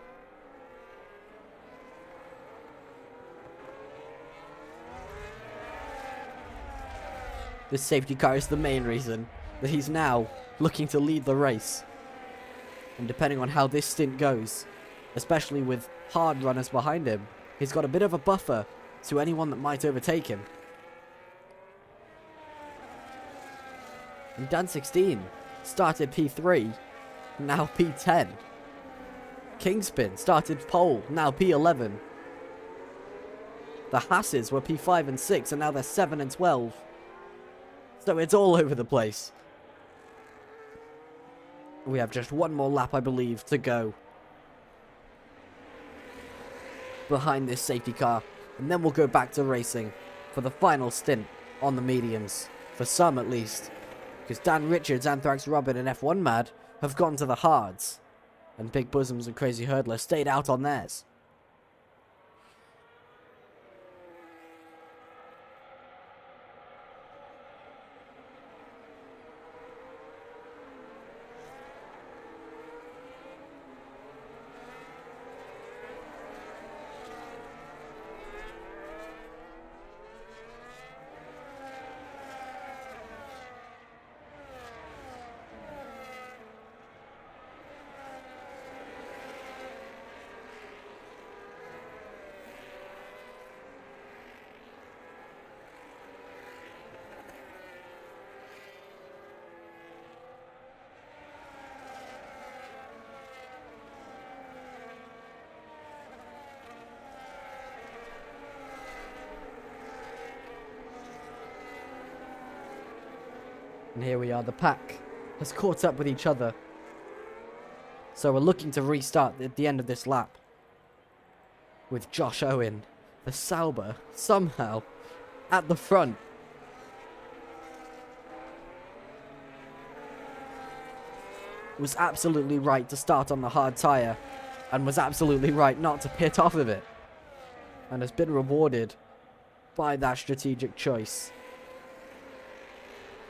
This safety car is the main reason that he's now looking to lead the race. And depending on how this stint goes, especially with hard runners behind him. He's got a bit of a buffer to anyone that might overtake him. And Dan 16 started P3, now P10. Kingspin started pole, now P11. The Hasses were P5 and 6, and now they're 7 and 12. So it's all over the place. We have just one more lap, I believe, to go behind this safety car, and then we'll go back to racing for the final stint on the mediums, for some at least, because Dan Richards, Anthrax Robin and F1 Mad have gone to the hards, and Big Bosoms and Crazy Hurdler stayed out on theirs. And here we are, the pack has caught up with each other. So we're looking to restart at the end of this lap. With Josh Owen, the Sauber, somehow, at the front. Was absolutely right to start on the hard tyre. And was absolutely right not to pit off of it. And has been rewarded by that strategic choice.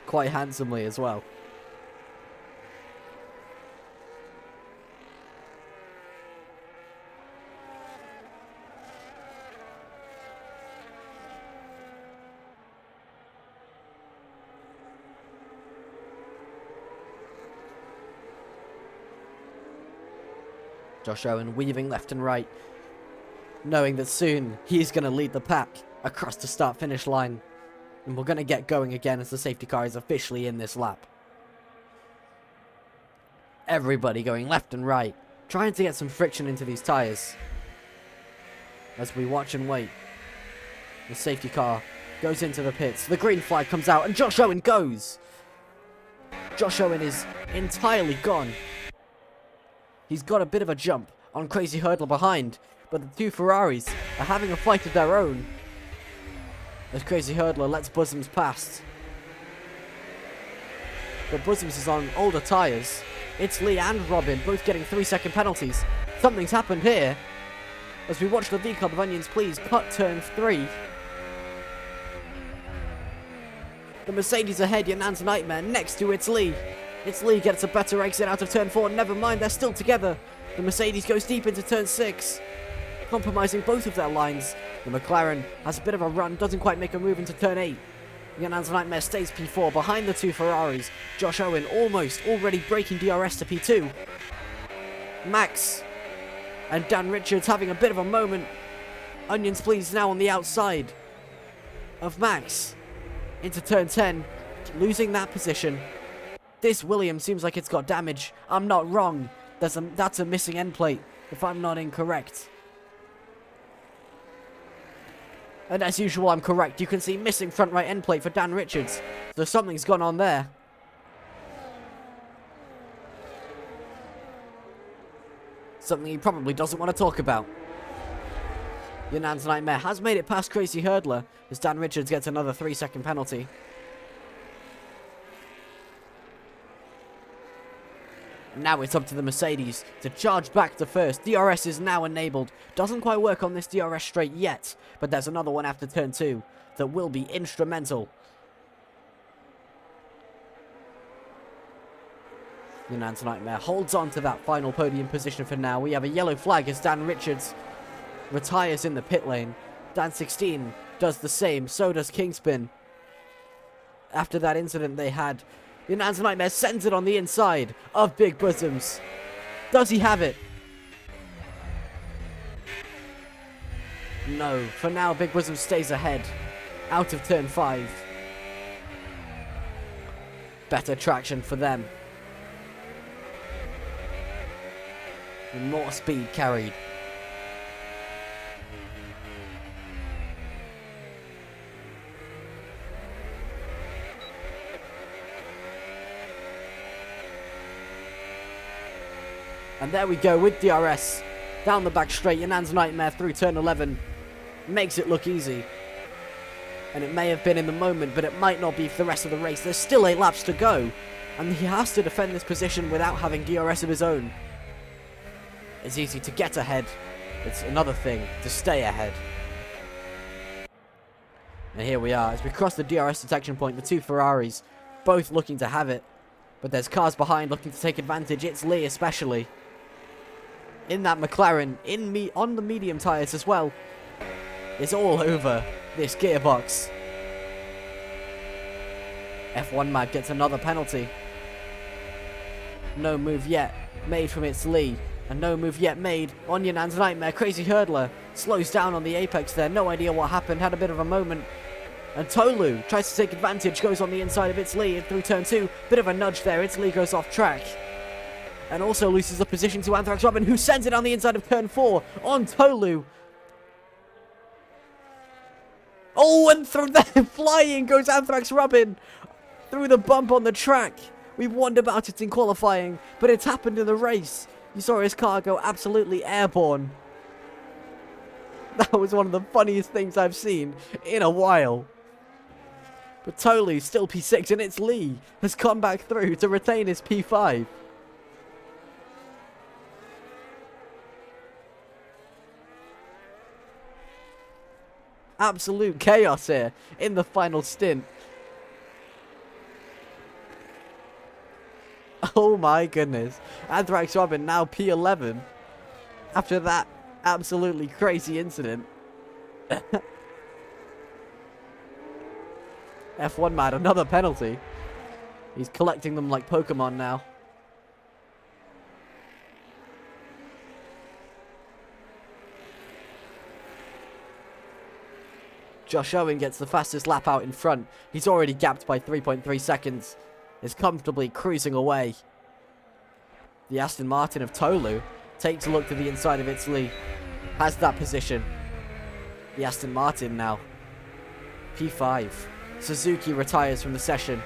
Quite handsomely as well. Josh Owen weaving left and right, knowing that soon he's going to lead the pack across the start-finish line. And we're going to get going again as the safety car is officially in this lap. Everybody going left and right, trying to get some friction into these tyres. As we watch and wait, the safety car goes into the pits. The green flag comes out and Josh Owen goes. Josh Owen is entirely gone. He's got a bit of a jump on Crazy Hurdler behind, but the two Ferraris are having a fight of their own. As Crazy Hurdler lets Bosoms past. But Bosoms is on older tyres. It's Lee and Robin both getting 3-second penalties. Something's happened here. As we watch the V Club of Onions Please cut turn 3. The Mercedes ahead, Yanan's Nightmare next to It's Lee. It's Lee gets a better exit out of turn 4. Never mind, they're still together. The Mercedes goes deep into turn 6. Compromising both of their lines. The McLaren has a bit of a run, doesn't quite make a move into turn 8. Yanan's Nightmare stays P4 behind the two Ferraris. Josh Owen almost already breaking DRS to P2. Max and Dan Richards having a bit of a moment. Onions Please now on the outside of Max into turn 10, losing that position. This Williams seems like it's got damage. I'm not wrong. That's a missing end plate, if I'm not incorrect. And as usual, I'm correct. You can see missing front right end plate for Dan Richards. So something's gone on there. Something he probably doesn't want to talk about. Yanan's Nightmare has made it past Crazy Hurdler as Dan Richards gets another 3-second penalty. And now it's up to the Mercedes to charge back to first. DRS is now enabled. Doesn't quite work on this DRS straight yet, but there's another one after turn 2 that will be instrumental. Yanan's Nightmare holds on to that final podium position for now. We have a yellow flag as Dan Richards retires in the pit lane. Dan 16 does the same, so does Kingspin. After that incident they had, Yanan's Nightmare sends it on the inside of Big Bosoms. Does he have it? No, for now Big Wisdom stays ahead. Out of turn 5. Better traction for them. And more speed carried. And there we go with DRS. Down the back straight, Yanan's Nightmare through turn 11. Makes it look easy. And it may have been in the moment, but it might not be for the rest of the race. There's still 8 laps to go. And he has to defend this position without having DRS of his own. It's easy to get ahead. It's another thing to stay ahead. And here we are. As we cross the DRS detection point, the 2 Ferraris both looking to have it. But there's cars behind looking to take advantage. It's Lee especially. In that McLaren, on the medium tyres as well. It's all over this gearbox. F1 Mag gets another penalty. No move yet made from its Lee. And no move yet made on Yanan's Nightmare. Crazy Hurdler slows down on the apex there. No idea what happened. Had a bit of a moment. And Tolu tries to take advantage. Goes on the inside of its Lee through turn 2. Bit of a nudge there. Its Lee goes off track. And also loses the position to Anthrax Robin, who sends it on the inside of turn 4 on Tolu. Oh, and through there, flying goes Anthrax Robin through the bump on the track. We warned about it in qualifying, but it's happened in the race. You saw his car go absolutely airborne. That was one of the funniest things I've seen in a while. But Tolu still P6, and it's Lee has come back through to retain his P5. Absolute chaos here in the final stint. Oh my goodness. Anthrax Robin now P11 after that absolutely crazy incident. F1 Mad, another penalty. He's collecting them like Pokemon now. Josh Owen gets the fastest lap out in front. He's already gapped by 3.3 seconds. Is comfortably cruising away. The Aston Martin of Tolu takes a look to the inside of its Lee. Has that position. The Aston Martin now. P5. Suzuki retires from the session.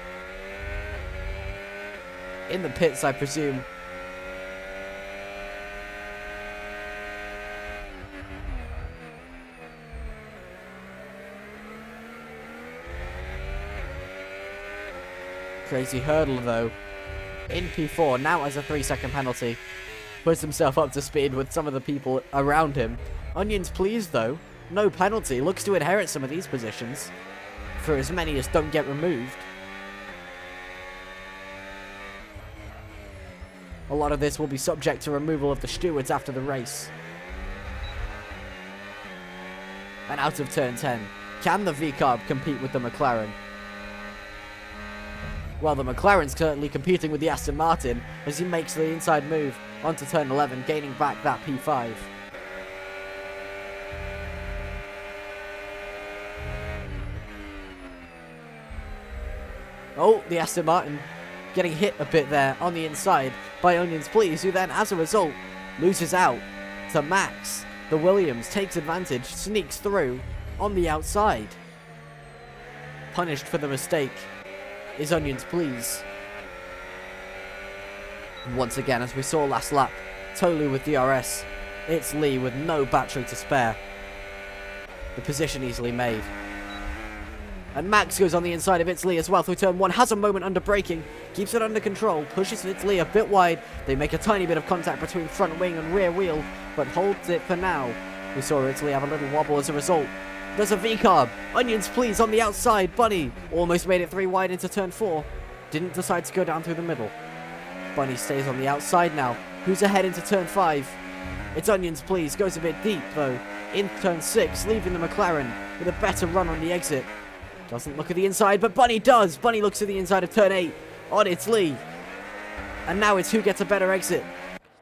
In the pits, I presume. Crazy Hurdle, though, in P4, now has a 3-second penalty. Puts himself up to speed with some of the people around him. Onions pleased, though. No penalty. Looks to inherit some of these positions. For as many as don't get removed. A lot of this will be subject to removal of the stewards after the race. And out of turn 10. Can the V-Carb compete with the McLaren? Well, the McLaren's currently competing with the Aston Martin as he makes the inside move onto turn 11, gaining back that P5. Oh, the Aston Martin getting hit a bit there on the inside by Onions Please, who then, as a result, loses out to Max. The Williams takes advantage, sneaks through on the outside. Punished for the mistake is Onions Please. And once again, as we saw last lap, Tolu with DRS. It's Lee with no battery to spare. The position easily made. And Max goes on the inside of its Lee as well through turn 1. Has a moment under braking. Keeps it under control. Pushes its Lee a bit wide. They make a tiny bit of contact between front wing and rear wheel, but holds it for now. We saw its Lee have a little wobble as a result. There's a V-Carb. Onions Please on the outside. Bunny almost made it 3 wide into turn 4. Didn't decide to go down through the middle. Bunny stays on the outside now. Who's ahead into turn 5? It's Onions Please. Goes a bit deep though. In turn 6, leaving the McLaren with a better run on the exit. Doesn't look at the inside, but Bunny does. Bunny looks at the inside of turn 8 on its Lee. And now it's who gets a better exit.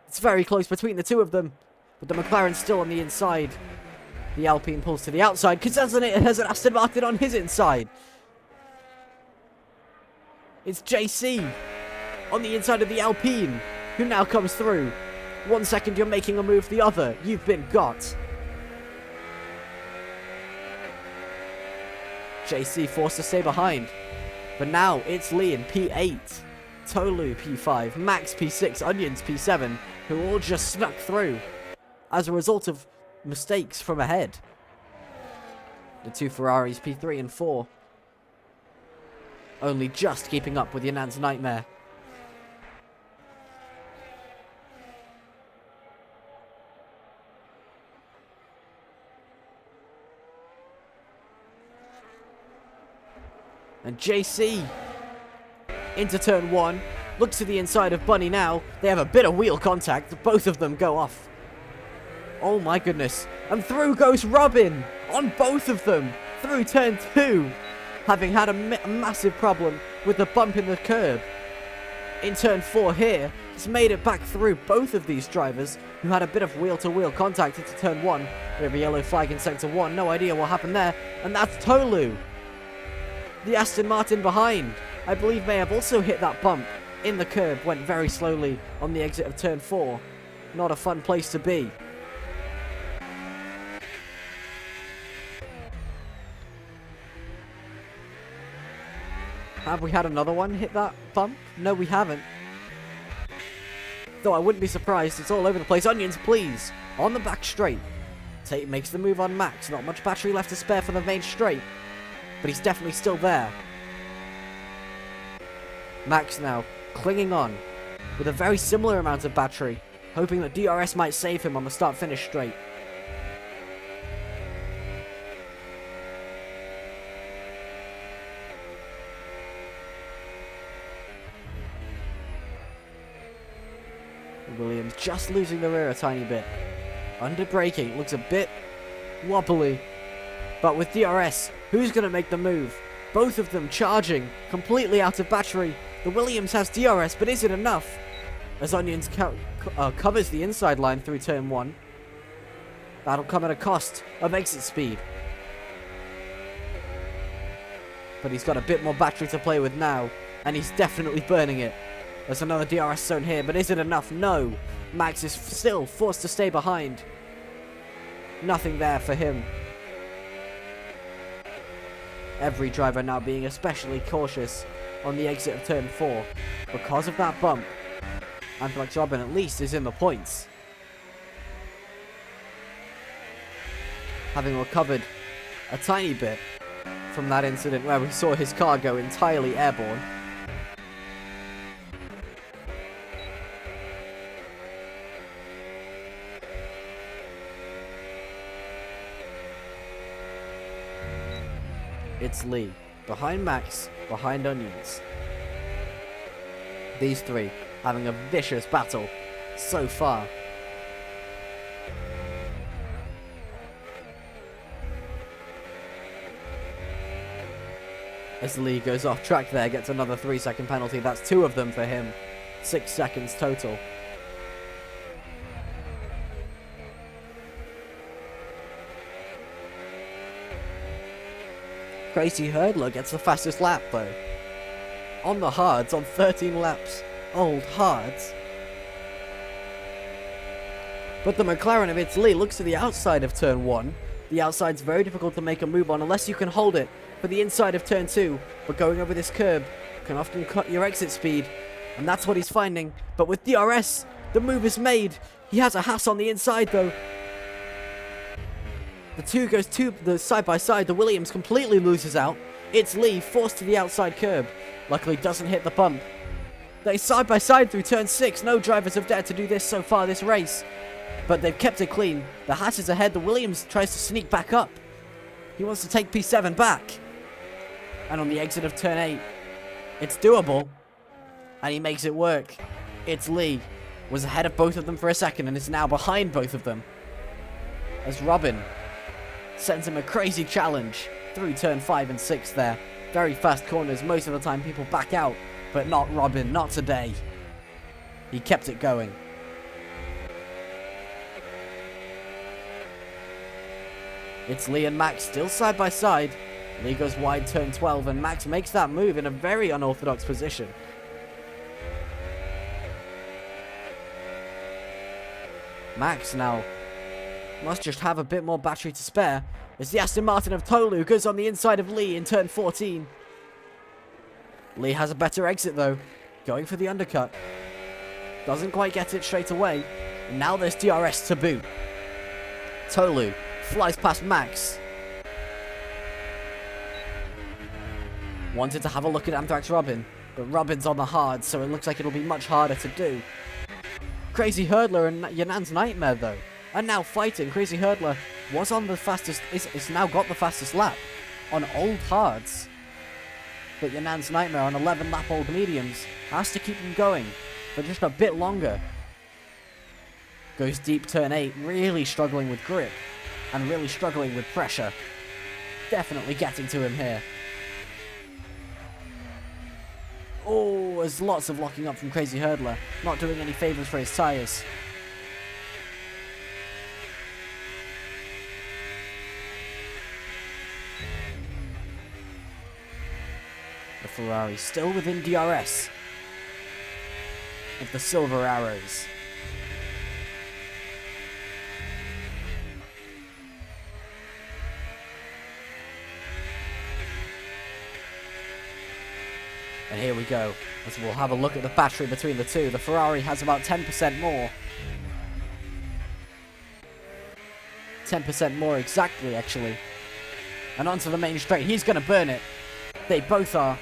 It's very close between the two of them, but the McLaren's still on the inside. The Alpine pulls to the outside because has an Aston Martin on his inside. It's JC on the inside of the Alpine, who now comes through. 1 second you're making a move, the other, you've been got. JC forced to stay behind. But now it's Lee in P8, Tolu P5, Max P6, Onions P7, who all just snuck through as a result of mistakes from ahead. The two Ferraris P3 and 4 only just keeping up with Yanan's nightmare. And JC into turn 1, looks to the inside of Bunny now. They have a bit of wheel contact, both of them go off. Oh my goodness, and through goes Robin on both of them through turn 2, having had a massive problem with the bump in the curb. In turn 4 here, he's made it back through both of these drivers who had a bit of wheel-to-wheel contact into turn 1. We have a yellow flag in sector 1, no idea what happened there, and that's Tolu. The Aston Martin behind, I believe, may have also hit that bump in the curb, went very slowly on the exit of turn 4. Not a fun place to be. Have we had another one hit that bump? No, we haven't. Though I wouldn't be surprised, it's all over the place. Onions, please, on the back straight. Tate makes the move on Max, not much battery left to spare for the main straight, but he's definitely still there. Max now clinging on with a very similar amount of battery, hoping that DRS might save him on the start-finish straight. Williams just losing the rear a tiny bit. Under braking, looks a bit wobbly. But with DRS, who's going to make the move? Both of them charging, completely out of battery. The Williams has DRS, but is it enough? As Onions covers the inside line through turn 1. That'll come at a cost of exit speed. But he's got a bit more battery to play with now, and he's definitely burning it. There's another DRS zone here, but is it enough? No. Max is still forced to stay behind. Nothing there for him. Every driver now being especially cautious on the exit of turn 4 because of that bump. Anthrax Robin at least is in the points, having recovered a tiny bit from that incident where we saw his car go entirely airborne. It's Lee, behind Max, behind Onions. These three having a vicious battle so far. As Lee goes off track there, gets another 3-second penalty. That's 2 of them for him. 6 seconds total. Crazy Hurdler gets the fastest lap though. On the hards, on 13 laps. Old hards. But the McLaren of Italy looks to the outside of turn 1. The outside's very difficult to make a move on unless you can hold it for the inside of turn 2. But going over this curb can often cut your exit speed. And that's what he's finding. But with DRS, the move is made. He has a Haas on the inside though. The two goes side by side. The Williams completely loses out. It's Lee forced to the outside curb. Luckily doesn't hit the bump. They side by side through turn 6. No drivers have dared to do this so far this race. But they've kept it clean. The Haas is ahead. The Williams tries to sneak back up. He wants to take P7 back. And on the exit of turn 8, it's doable. And he makes it work. It's Lee. Was ahead of both of them for a second and is now behind both of them. As Robin sends him a crazy challenge through turn 5 and 6 there. Very fast corners. Most of the time people back out, but not Robin, not today. He kept it going. It's Lee and Max still side by side. Lee goes wide turn 12 and Max makes that move in a very unorthodox position. Max now must just have a bit more battery to spare as the Aston Martin of Tolu goes on the inside of Lee in turn 14. Lee has a better exit though, going for the undercut. Doesn't quite get it straight away. And now there's DRS to boot. Tolu flies past Max. Wanted to have a look at Anthrax Robin, but Robin's on the hard, so it looks like it'll be much harder to do. Crazy Hurdler and Yanan's Nightmare though are now fighting. Crazy Hurdler was on the fastest, it's now got the fastest lap on old hards. But Yanan's Nightmare on 11 lap old mediums has to keep him going for just a bit longer. Goes deep turn 8, really struggling with grip and really struggling with pressure. Definitely getting to him here. Oh, there's lots of locking up from Crazy Hurdler, not doing any favours for his tyres. The Ferrari still within DRS of the Silver Arrows. And here we go, as we'll have a look at the battery between the two. The Ferrari has about 10% more. 10% more exactly, actually. And onto the main straight. He's going to burn it. They both are.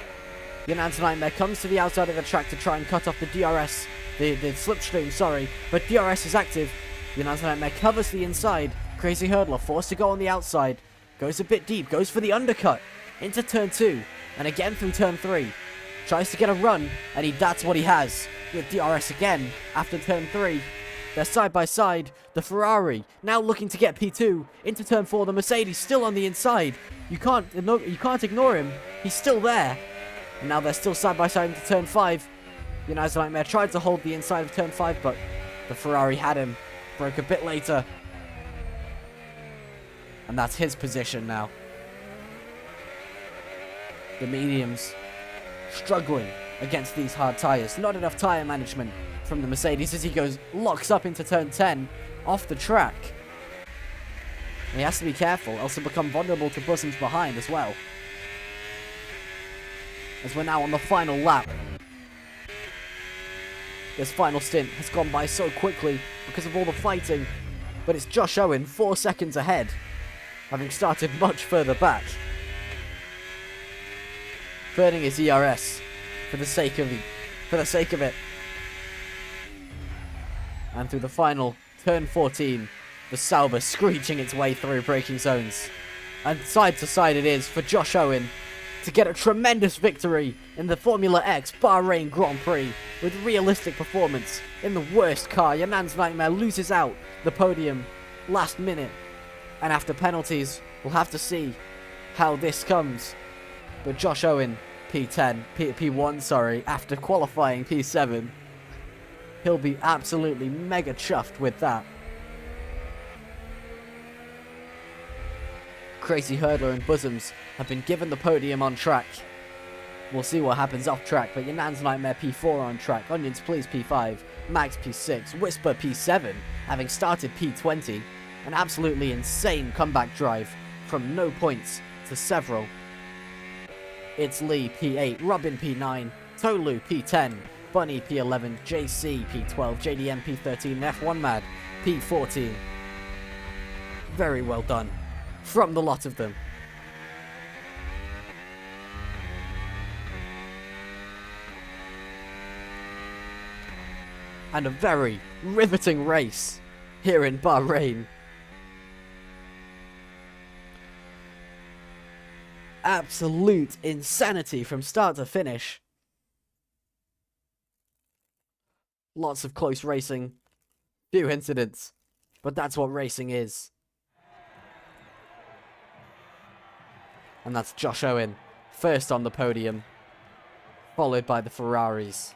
Yanan's Nightmare comes to the outside of the track to try and cut off the DRS. The slipstream, sorry. But DRS is active. Yanan's Nightmare covers the inside. Crazy Hurdler forced to go on the outside. Goes a bit deep. Goes for the undercut. Into turn 2. And again through turn 3. Tries to get a run, and that's what he has. With DRS again, after turn 3. They're side by side. The Ferrari, now looking to get P2. Into turn 4, the Mercedes still on the inside. You can't ignore him. He's still there. And now they're still side by side into turn 5. Yanan's Nightmare tried to hold the inside of turn 5, but the Ferrari had him. Broke a bit later. And that's his position now. The mediums struggling against these hard tyres. Not enough tyre management from the Mercedes as he locks up into turn 10 off the track. And he has to be careful, else he'll become vulnerable to bosoms behind as well. As we're now on the final lap. This final stint has gone by so quickly because of all the fighting, but it's Josh Owen 4 seconds ahead, having started much further back. Burning his ERS for the sake of it. And through the final turn 14, the Sauber screeching its way through braking zones. And side to side it is for Josh Owen to get a tremendous victory in the Formula X Bahrain Grand Prix with realistic performance in the worst car. Yanan's Nightmare loses out the podium last minute. And after penalties, we'll have to see how this comes. But Josh Owen, P1, sorry, after qualifying P7, he'll be absolutely mega chuffed with that. Crazy Hurdler and Bosoms have been given the podium on track. We'll see what happens off track, but Yanan's Nightmare P4 on track, Onions Please P5, Max P6, Whisper P7, having started P20, an absolutely insane comeback drive from no points to several. It's Lee P8, Robin P9, Tolu P10, Bunny P11, JC P12, JDM P13, F1 Mad P14. Very well done from the lot of them. And a very riveting race here in Bahrain. Absolute insanity from start to finish. Lots of close racing, few incidents, but that's what racing is. And that's Josh Owen, first on the podium, followed by the Ferraris.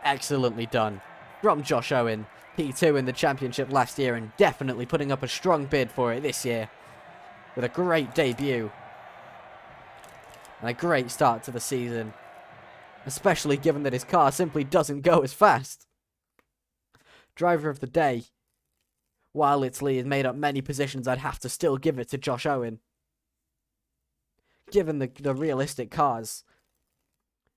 Excellently done from Josh Owen. P2 in the championship last year and definitely putting up a strong bid for it this year. With a great debut. And a great start to the season. Especially given that his car simply doesn't go as fast. Driver of the day. While Italy has made up many positions, I'd have to still give it to Josh Owen. Given the realistic cars,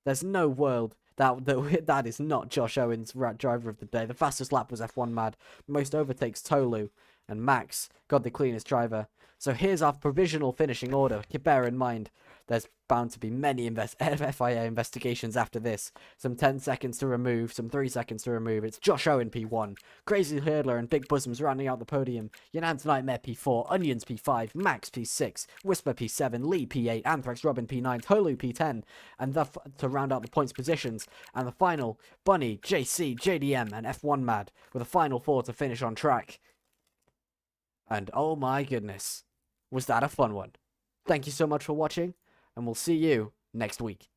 there's no world that is not Josh Owen's driver of the day. The fastest lap was F1 Mad. Most overtakes Tolu. And Max got the cleanest driver. So here's our provisional finishing order. Bear in mind, there's bound to be many FIA investigations after this. Some 10 seconds to remove, some 3 seconds to remove. It's Josh Owen P1, Crazy Hurdler and Big Bosoms rounding out the podium. Yanan's Nightmare P4, Onions P5, Max P6, Whisper P7, Lee P8, Anthrax Robin P9, Tolu P10, and to round out the points positions. And the final, Bunny, JC, JDM, and F1 Mad, with a final 4 to finish on track. And oh my goodness, was that a fun one. Thank you so much for watching, and we'll see you next week.